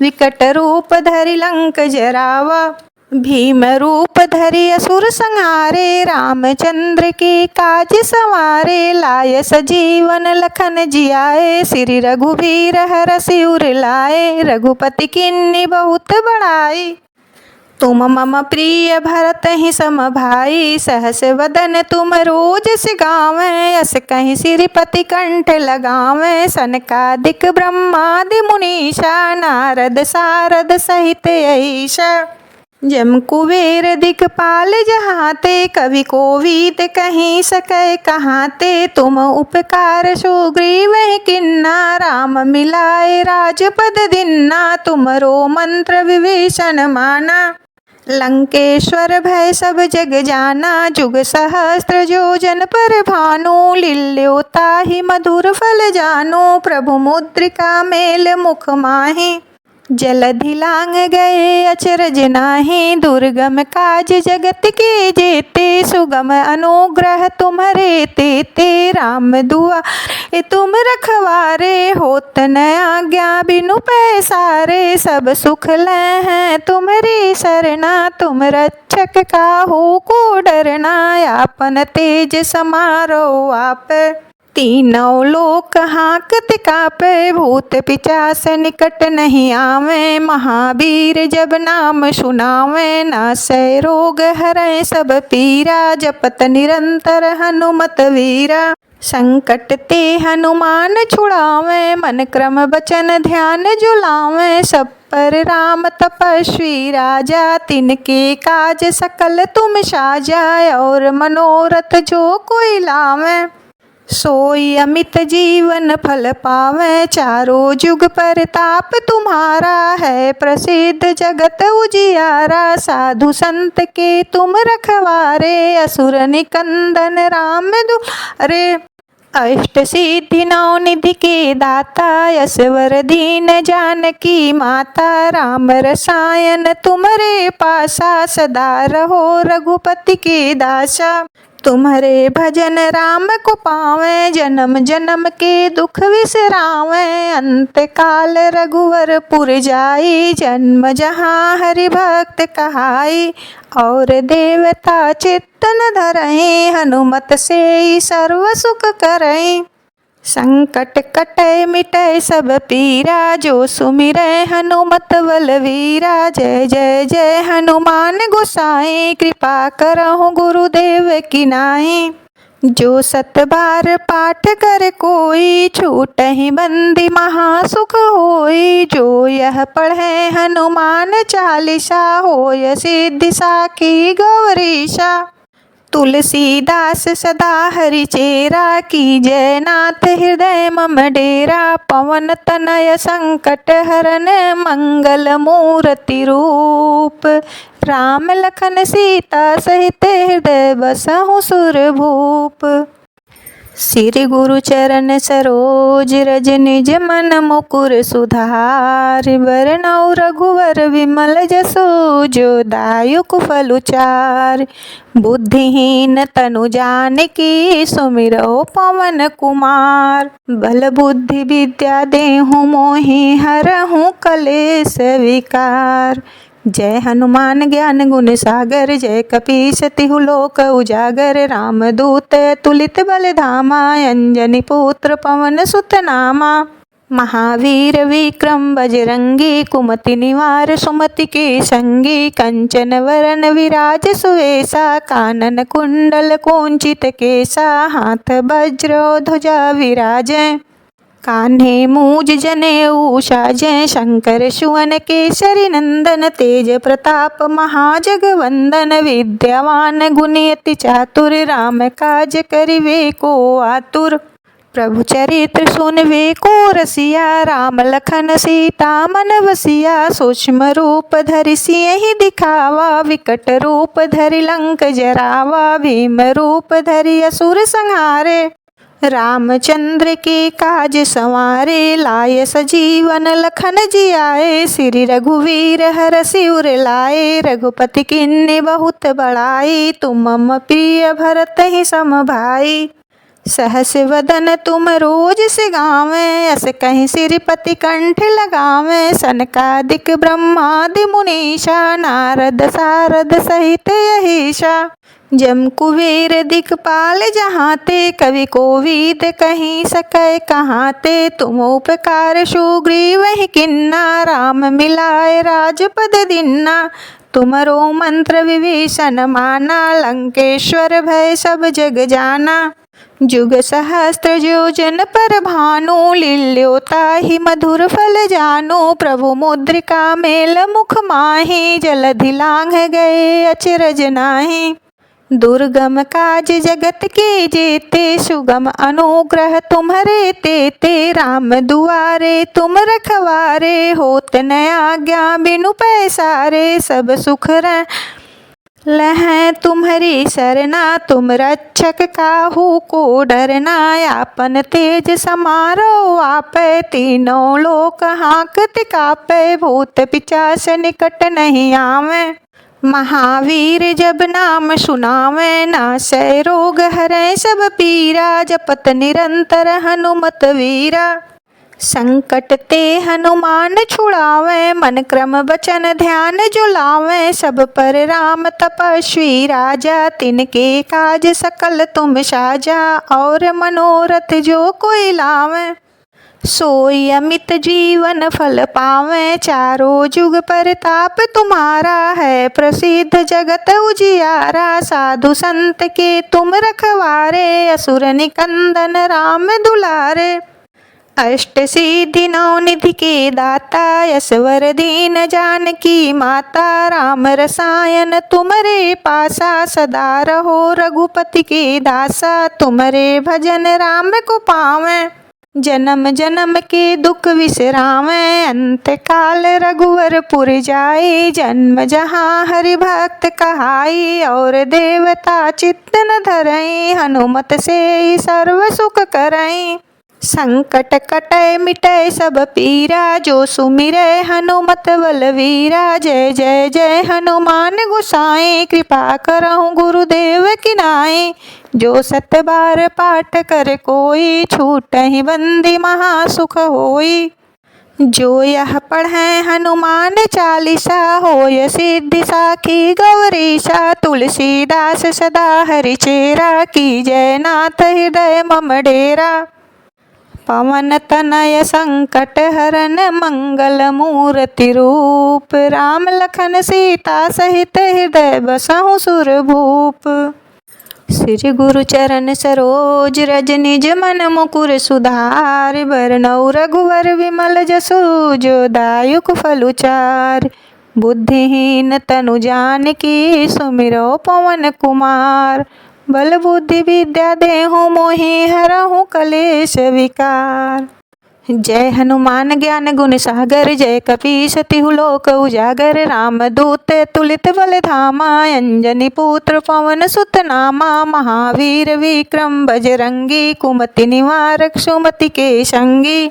विकट रूप धरि लंक जरावा। भीम रूप धरि असुर संहारे, रामचंद्र के काज संवारे। लाय सजीवन लखन जियाए, श्री रघुवीर हरषि उर लाए। रघुपति किन्नी बहुत बड़ाई, तुम मम प्रिय भरत ही सम भाई। सहस वदन तुम रोजस गावें, यस कहीं श्रीपति कंठ लगावें। सनकादिक ब्रह्मादि मुनीषा, नारद सारद सहित अहीशा। जम कुबेर दिक्पाल जहाते, कवि कोविद कहीं सकै कहाते। तुम उपकार सुग्रीव किन्ना, राम मिलाए राजपद दिन्ना। तुमरो मंत्र विभीषण माना, लंकेश्वर भय सब जग जाना। जुग सहस्त्र योजन पर भानु, लील्यो ताहि मधुर फल जानु। प्रभु मुद्रिका मेल मुख माहि, जलधि लांघ गए अचरज नाहीं, दुर्गम काज जगत के जेते। सुगम अनुग्रह तुम्हरे तेते, राम दुआरे तुम रखवारे। होत न आज्ञा बिनु पैसारे, सब सुख लय हैं तुम्हरी सरना। तुम रक्षक काहू को डरना, आपन तेज समारो आप। तीनों लोक हांकत कापे, भूत पिचास निकट नहीं आवे। महावीर जब नाम सुनावे, नासै रोग हरै सब पीरा। जपत निरंतर हनुमत वीरा, संकट ते हनुमान छुड़ावे। मन क्रम बचन ध्यान जो लावे, सब पर राम तपस्वी राजा। तिनके काज सकल तुम साजा, और मनोरथ जो कोई लावे। सोई अमित जीवन फल पावे, चारों जुग परताप तुम्हारा। है प्रसिद्ध जगत उजियारा, साधु संत के तुम रखवारे। असुर निकंदन राम दुलारे, अष्ट सिद्धि नौ निधि के दाता। यशवर दीन जानकी माता, राम रसायन तुम्हारे पासा। सदा रहो रघुपति के दासा, तुम्हारे भजन राम को पावे। जन्म जन्म के दुख विसरावे, अंत काल रघुवर पुर जाई। जन्म जहाँ हरि भक्त कहाई, और देवता चित्तन धरई। हनुमत से सर्व सुख करई, संकट कटै मिटै सब पीरा। जो सुमिरै हनुमत बलवीरा, जय जय जय हनुमान गोसाई। कृपा करहु गुरुदेव की नाई, जो सत बार पाठ कर कोई। छूटहि बंदी महासुख होई, जो यह पढ़े हनुमान चालीसा। होय सिद्धि साखी गौरीशा, तुलसीदास सदा हरि चेरा। की जय नाथ हृदय मम डेरा, पवन तनय संकट हरन। मंगल मूर्ति रूप, राम लखन सीता सहित हृदय बसहु सुरभूप। श्री गुरु चरण सरोज रज, निज मन मुकुर सुधार। बरनउँ रघुवर विमल जसु, जो दायक फल चार। बुद्धिहीन तनु जानकी, सुमिरौ पवन कुमार। बल बुद्धि विद्या देहु मोहि, हरहु कलेश विकार। जय हनुमान ज्ञान गुण सागर, जय कपीस तिहु लोक उजागर। रामदूत तुलित बल धामा, अंजनी पुत्र पवन सुत नामा। महावीर विक्रम बजरंगी, कुमति निवार सुमति के संगी। कंचन वरन विराज सुवेशा, कानन कुंडल कुंचित केसा। हाथ वज्र ध्वजा विराजै, कान्हे मूज जनेऊ साजै। शंकर सुवन केसरी नंदन, तेज प्रताप महाजगवंदन। विद्यावान गुणी अति चातुर, राम काज करिवे को आतुर। प्रभु चरित्र सुनवे को रसिया, राम लखन सीता मन बसिया। सूक्ष्म रूप धरि सियहि दिखावा, विकट रूप धरि लंक जरावा। भीम रूप धरि असुर संहारे, रामचंद्र के काज संवारे। लाय सजीवन लखन जियाए, श्री रघुवीर हरषि उर लाए। रघुपति किन्नी बहुत बड़ाई, तुम मम प्रिय भरत ही सम भाई। सहस वदन तुम रोज से गावें, अस कहीं श्रीपति कंठ लगावें। सनकादिक ब्रह्मादि मुनीषा, नारद सारद सहित अहीशा। जम कुबेर दिखपाल जहाँ ते, कवि कोविद कहीं सकै कहाँ ते। तुम उपकार सुग्रीव ही किन्ना, राम मिलाए राजपद दिन्ना। तुमरो मंत्र विभीषण माना, लंकेश्वर भय सब जग जाना। जुग सहस्त्र योजन पर भानु, लील्योता ही मधुर फल जानु। प्रभु मुद्रिका मेल मुख माहि, जलधि लांघ गए अचरज नाहि। दुर्गम काज जगत के जेते, सुगम अनुग्रह तुम्हरे तेते। राम दुआरे तुम रखवारे, होत न आज्ञा बिनु पैसारे। सब सुख लहै तुम्हारी सरना तुम रक्षक काहू को डरना। आपन तेज समारो आपै तीनों लोक हाँकत कापै। भूत पिचास निकट नहीं आवे महावीर जब नाम सुनावे। नासै रोग हरै सब पीरा जपत निरंतर हनुमत वीरा। संकट ते हनुमान छुड़ावे मन क्रम वचन ध्यान जो लावे। सब पर राम तपस्वी राजा तिनके काज सकल तुम साजा। और मनोरथ जो कोई लावे सोई अमित जीवन फल पावे। चारों जुग परताप तुम्हारा है प्रसिद्ध जगत उजियारा। साधु संत के तुम रखवारे असुर निकंदन राम दुलारे। अष्ट सिद्धि नौ निधि के दाता यशवर दीन जानकी माता। राम रसायन तुमरे पासा सदा रहो रघुपति के दासा। तुमरे भजन राम को पावे जन्म जन्म के दुख विश्रामे। अंत काल रघुवर पुर जाई जन्म जहाँ हरि भक्त कहाई। और देवता चित्त न धरई हनुमत से सर्व सुख करई। संकट कटै मिटै सब पीरा जो सुमिरै हनुमत बलवीरा। जय जय जय हनुमान गोसाई कृपा करहु गुरुदेव की नाई। जो सत बार पाठ कर कोई छूटहि बंदी महासुख होई। जो यह पढ़ै हनुमान चालीसा होय सिद्धि साखी गौरीशा। तुलसीदास सदा हरिचेरा की जय नाथ हृदय मम डेरा। पवन तनय संकट हरन मंगल मूर्ति रूप। राम लखन सीता सहित हृदय बसहु सुरभूप। श्री गुरु चरण सरोज रज निज मन मुकुर सुधार। बरनउँ रघुवर विमल जसु जो दायुक फलुचार। बुद्धिहीन तनु जानकी सुमिरो पवन कुमार। बल बुद्धि विद्या देहु मोहि हरहु कलेश विकार। जय हनुमान ज्ञान गुण सागर जय कपीस तिहु लोक उजागर। राम दूत तुलित बल धामा अंजनी पुत्र पवन सुत नामा। महावीर विक्रम बजरंगी कुमति निवारक सुमति के संगी।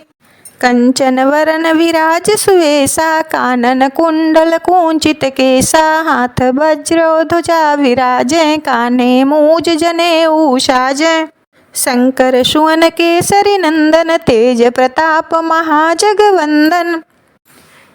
कंचन वरन विराज सुवेशा कानन कुंडल कुंचित केसा। हाथ वज्र ध्वजा विराजै कान्हे मूज जनेऊ साजै। शंकर सुवन केसरी नंदन तेज प्रताप महाजगवंदन।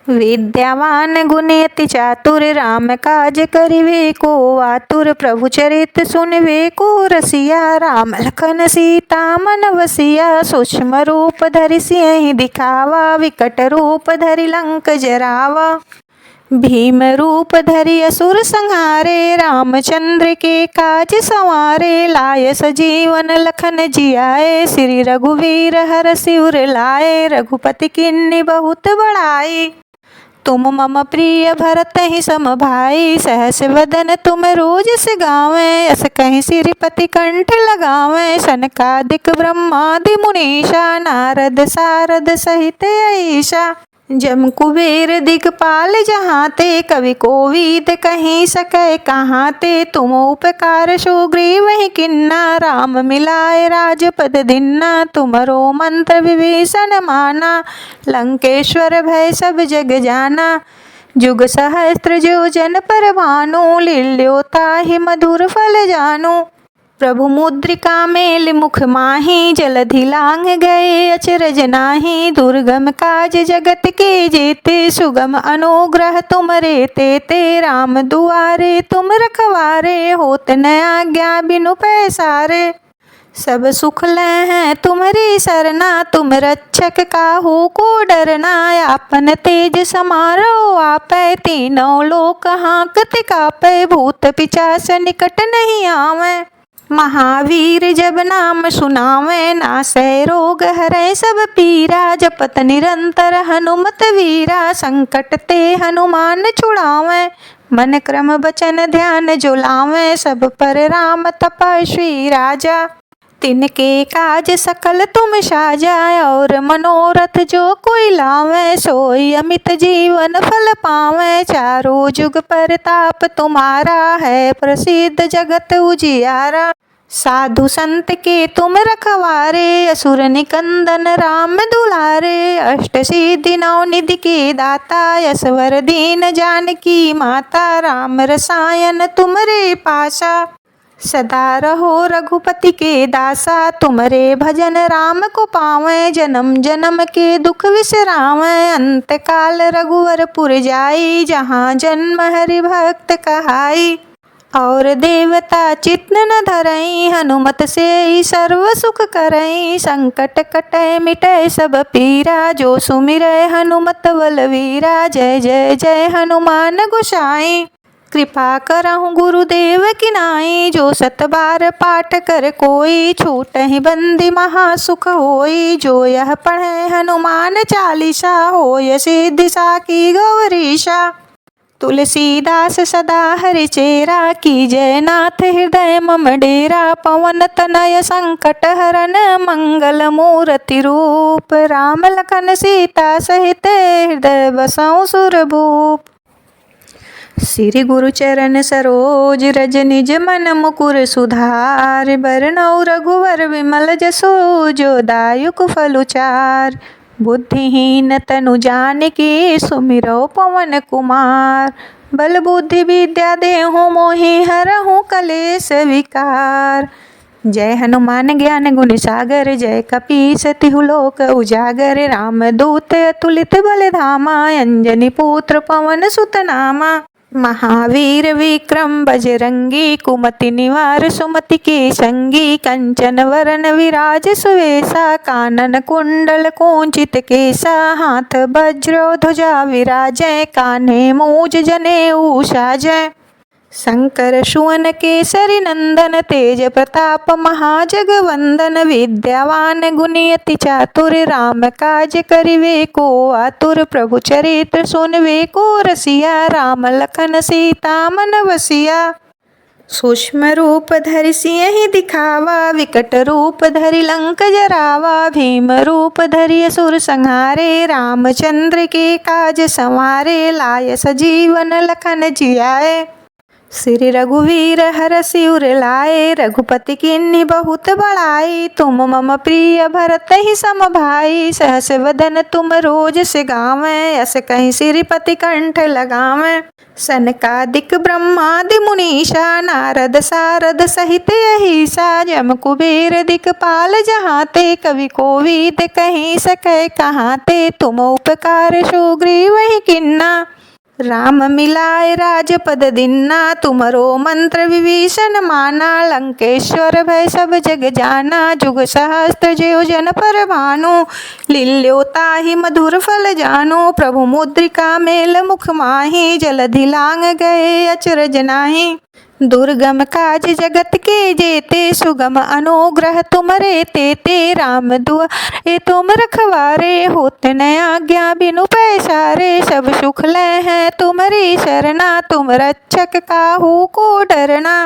विद्यावान गुणियति चातुर राम काज करिवे को आतुर। प्रभु चरित सुनिवे को रसिया राम लखन सीता मन बसिया। सूक्ष्म रूप धरि सियहि दिखावा विकट रूप धरि लंक जरावा। भीम रूप धरि असुर संहारे रामचंद्र के काज संवारे। लाय सजीवन लखन जियाए श्री रघुवीर हर सिर लाए। रघुपति किन्नी बहुत बड़ाई तुम मम प्रिय भरत ही सम भाई। सहस वदन तुम रोज से गावें अस कहीं सिरपति कंठ लगावें। सनकादिक ब्रह्मादि मुनीषा नारद सारद सहित ईशा। जम कुबेर दिगपाल जहाँ ते कवि कोविद कहीं सकै कहाँ ते। तुम उपकार सुग्रीव ही किन्ना राम मिलाए राजपद दिन्ना। तुमरो मंत्र विभीषण माना लंकेश्वर भय सब जग जाना। जुग सहस्त्र जो जन पर भानु लील्यो ताहि मधुर फल जानु। प्रभु मुद्रिका मेल मुख माही जलधि लांघ गए अचरज नाही। दुर्गम काज जगत के जेते सुगम अनुग्रह तुमरे तेते। राम दुआरे तुम रखवारे होत न आज्ञा बिनु पैसारे। सब सुख लहै तुम्हारी सरना तुम रक्षक काहू को डरना। आपन तेज समारो आपै तीनों लोक हाँकत कापै। भूत पिचास निकट नहीं आवे महावीर जब नाम सुनावे। नासै रोग हरै सब पीरा जपत निरंतर हनुमत वीरा। संकट ते हनुमान छुड़ावे मन क्रम वचन ध्यान जो लावे। सब पर राम तपस्वी राजा तिनके काज सकल तुम साजाए, और मनोरथ जो कोई लावे, सोई अमित जीवन फल पावे। चारों जुग परताप तुम्हारा है, प्रसिद्ध जगत उजियारा। साधु संत के तुम रखवारे, असुर निकंदन राम दुलारे। अष्ट सिद्धि नौ निधि के दाता, यशवर दीन जानकी माता। राम रसायन तुमरे पासा, सदा रहो रघुपति के दासा। तुमरे भजन राम को पावें, जन्म जन्म के दुख विसरावें। अंत काल रघुवर पुर जाई, जहाँ जन्म हरि भक्त कहाई। और देवता चित्त न धरई, हनुमत से ही सर्व सुख करई। संकट कटै मिटै सब पीरा, जो सुमिरै हनुमत बलवीरा। जय जय जय हनुमान गोसाई, कृपा करहु गुरुदेव की नाई। जो सत बार पाठ कर कोई, छूटहि बंदी महासुख होई। जो यह पढ़े हनुमान चालीसा, होय सिद्धि साखी गौरीशा। तुलसीदास सदा हरिचेरा, कीजय नाथ हृदय मम डेरा। पवन तनय संकट हरन, मंगल मूर्ति रूप। राम लखन सीता सहित, हृदय बसहु सुरभूप। श्री गुरु चरण सरोज रज, निज मन मुकुर सुधार। बरनउँ रघुवर विमल जसु, जो दायुक फल चार। बुद्धिहीन तनु जानिके, सुमिरौ पवन कुमार। बल बुद्धि विद्या देहु मोहि, हरहु कलेश विकार। जय हनुमान ज्ञान गुण सागर, जय कपीस तिहु लोक उजागर। राम दूत अतुलित बल धामा, अंजनी पुत्र पवन सुत नामा। महावीर विक्रम बजरंगी, कुमति निवार सुमति के संगी। कंचन वरन विराज सुवेशा, कानन कुंडल कुंचित केसा। हाथ वज्र ध्वजा विराजय, कान्हे मूज जनेऊ साजय। शंकर सुवन केसरी नंदन, तेज प्रताप महाजगवंदन। विद्यावान गुणी अति चातुर, राम काज करिवे को आतुर। प्रभु चरित्र सुनवे को रसिया, राम लखन सीता मन बसिया। सूक्ष्म रूप धरि सियहि दिखावा, विकट रूप धरि लंक जरावा। भीम रूप धरि असुर संहारे, रामचंद्र के काज संवारे। लाय सजीवन लखन जियाए, श्री रघुवीर हरषि उर लाए। रघुपति किन्हीं बहुत बड़ाई, तुम मम प्रिय भरत ही सम भाई। सहस वदन तुम रोज से गावें, यस कहीं श्रीपति कंठ लगावें। सनकादिक ब्रह्मादि मुनीषा, नारद सारद सहित अहिसा। जम कुबेर दिक्पाल जहाते, कवि कोविद कहीं सकै कहाते। तुम उपकार सुग्रीव ही किन्ना, राम मिलाए राजपद दिन्ना। तुमरो मंत्र विभीषण माना, लंकेश्वर भय सब जग जाना। जुग सहस्त्र जो जन पर भानु, लील्यो ताहि मधुर फल जानु। प्रभु मुद्रिका मेल मुख माहि, जलधि लांग गए अचरज नाहि। दुर्गम काज जगत के जेते, सुगम अनुग्रह तुमरे तेते। राम दुआरे तुम रखवारे, होत न आज्ञा बिनु पैसारे। सब सुख लय है तुम्हारी शरणा, तुम रक्षक काहू को डरना।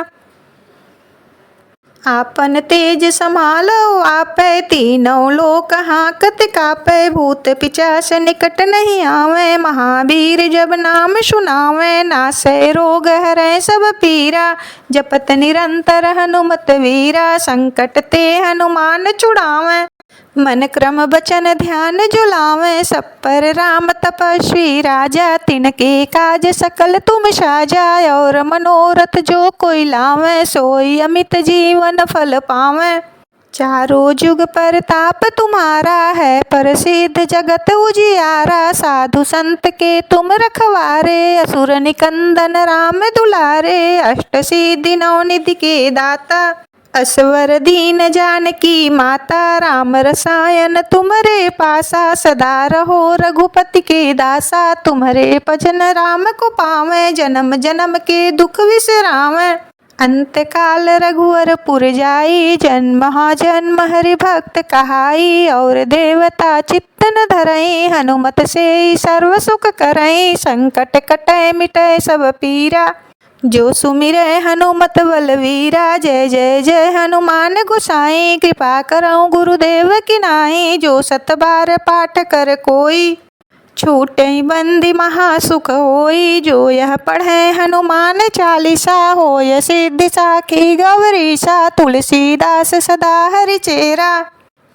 आपन तेज समालो आपै, तीनों लोक हांकत कापै। भूत पिशाच निकट नहीं आवे, महावीर जब नाम सुनावे। नासै रोग हरै सब पीरा, जपत निरंतर हनुमत वीरा। संकट ते हनुमान छुड़ावे, मन क्रम बचन ध्यान जुलावे। सब पर राम तपस्वी राजा, तिनके काज सकल तुम साजा। और मनोरथ जो कोई लावे, सोई अमित जीवन फल पावे। चारों जुग परताप तुम्हारा है, प्रसिद्ध जगत उजियारा। साधु संत के तुम रखवारे, असुर निकंदन राम दुलारे। अष्ट सिद्धि नौ निधि के दाता, असवर दीन जानकी माता। राम रसायन तुमरे पासा, सदा रहो रघुपति के दासा। तुम्हारे भजन राम को पावे, जन्म जन्म के दुख विसरावे। अंत काल रघुवर पुर जाई, जन्म जन्म हरि भक्त कहाई। और देवता चित्त न धरई, हनुमत से सर्व सुख करई। संकट कटै मिटै सब पीरा, जो सुमिरै हनुमत बलवीरा, जय जय जय हनुमान गोसाई। कृपा करऊँ गुरुदेव की नाई, जो सत बार पाठ कर कोई। छूटई बंदी महासुख होई, जो यह पढ़े हनुमान चालीसा। होय सिद्धि साखी गौरीशा, तुलसीदास सदा हरिचेरा।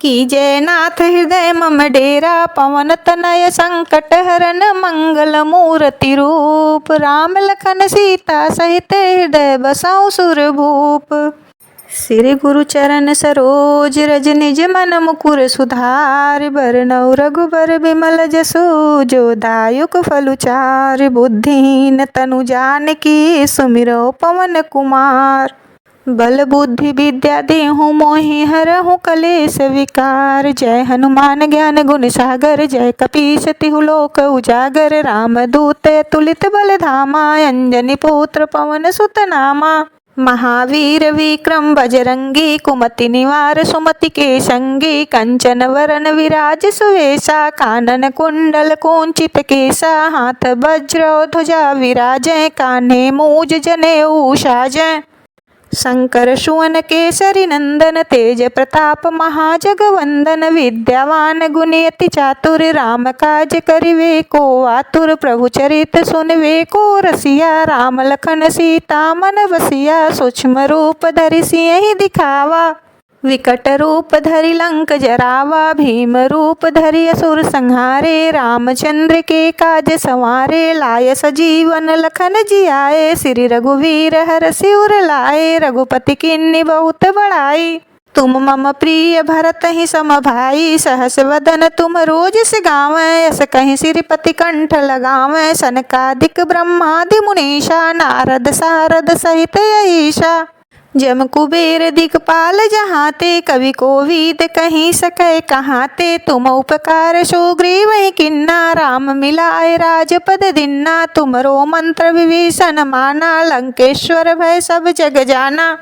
कीजय नाथ हृदय मम डेरा, पवन तनय संकट हरन। मंगल मूर्ति रूप, राम लखन सीता सहित। हृदय बसऊँ सुरभूप। श्री गुरु चरण सरोज रज, निज मन मुकुर सुधार। बरनउँ रघुबर बिमल जसु, जो दायुक फल चार। बुद्धिहीन तनु जानकी, सुमिरौ पवन कुमार। बल बुद्धि विद्या देहु मोहि, हरहु कलेश विकार। जय हनुमान ज्ञान गुण सागर, जय कपीस तिहु लोक उजागर। रामदूत अतुलित बल धामा, अंजनी पुत्र पवन सुत नामा। महावीर विक्रम बजरंगी, कुमति निवार सुमति के संगी। कंचन वरन विराज सुवेशा, कानन कुंडल कुंचित केसा। हाथ वज्र ध्वजा विराजै, कान्हे मूज जनेऊ साजै। शंकर सुवन केसरी नंदन, तेज प्रताप महाजगवंदन। विद्यावान गुणी अति चातुर, राम काज करिवे को आतुर। प्रभु चरित सुनवे को रसिया, राम लखन सीता मन बसिया। सूक्ष्म रूप धरि सियहि दिखावा, विकट रूप धरि लंक जरावा। भीम रूप धरि असुर संहारे, रामचंद्र के काज संवारे। लाय सजीवन लखन जियाए, श्री रघुवीर हरषि उर लाए। रघुपति किन्नी बहुत बड़ाई, तुम मम प्रिय भरत ही सम भाई। सहस वदन तुम रोज से गावै, अस कहीं सिरपति कंठ लगावै। सनकादिक ब्रह्मादि मुनीषा, नारद सारद सहित अहीशा। जम कुबेर दिक्पाल जहाते, कवि कोविद कहीं सकै कहाते। तुम उपकार सुग्रीव किन्ना, राम मिलाए राजपद दिन्ना। तुमरो मंत्र विभीषण माना, लंकेश्वर भय सब जग जाना।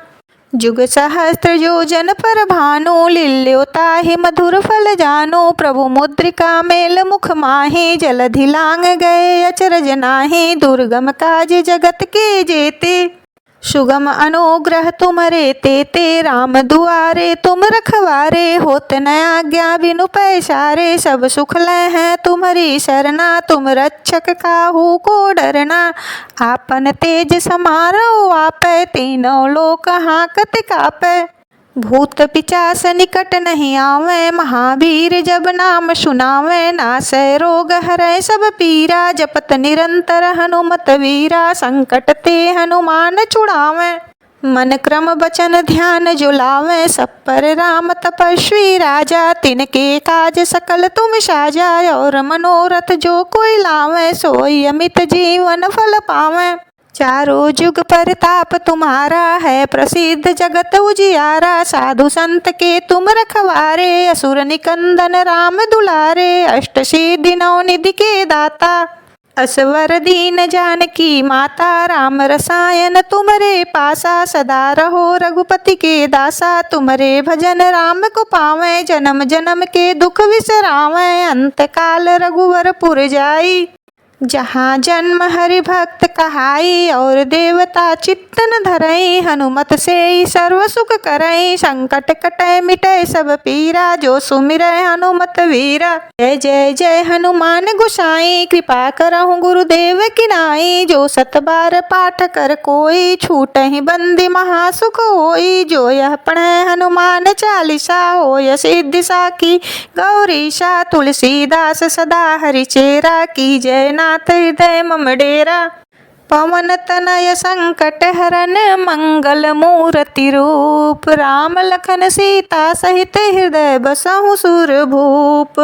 जुग सहस्त्र योजन पर भानु, लील्योताहि मधुर फल जानु। प्रभु मुद्रिका मेल मुख माहि, जलधि लांग गए अचरज नाहि। दुर्गम काज जगत के जेते, सुगम अनुग्रह तुम्हरे तेते। राम दुआरे तुम रखवारे, होत न आज्ञा बिनु पैसारे। सब सुख लय हैं तुम्हरी शरणा, तुम रक्षक काहू को डरना। आपन तेज समारो आपै, तीनों लोक हांकत कापै। भूत पिचास निकट नहीं आवे, महावीर जब नाम सुनावे। नासै रोग हरै सब पीरा, जपत निरंतर हनुमत वीरा। संकट ते हनुमान छुड़ावे, मन क्रम बचन ध्यान जो लावे। सब पर राम तपस्वी राजा, तिनके काज सकल तुम साजा। और मनोरथ जो कोई लावे, सोई अमित जीवन फल पावे। चारों जुग परताप तुम्हारा है, प्रसिद्ध जगत उजियारा। साधु संत के तुम रखवारे, असुर निकंदन राम दुलारे। अष्ट सिद्धि नौ निधि के दाता, असवर दीन जानकी माता। राम रसायन तुम्हरे पासा, सदा रहो रघुपति के दासा। तुम्हरे भजन राम को पावे, जन्म जन्म के दुख विसरावे। अंत काल रघुवर पुर जाई, जहाँ जन्म हरि भक्त कहाई। और देवता चित्तन धरई, हनुमत से सर्व सुख करई। संकट कटै मिटै सब पीरा, जो सुमिरै हनुमत वीरा। जय जय जय हनुमान गोसाई, कृपा करहु गुरुदेव की नाई। जो सत बार पाठ कर कोई, छूटहि बंदी महासुख होई। जो यह पढ़ै हनुमान चालीसा, होय सिद्धि साखी गौरीशा। तुलसीदास सदा हरिचेरा, की जय नाथ हृदय मम डेरा। पवन तनय संकट हरन, मंगल मूर्ति रूप। राम लखन सीता सहित, हृदय बसहु सुरभूप।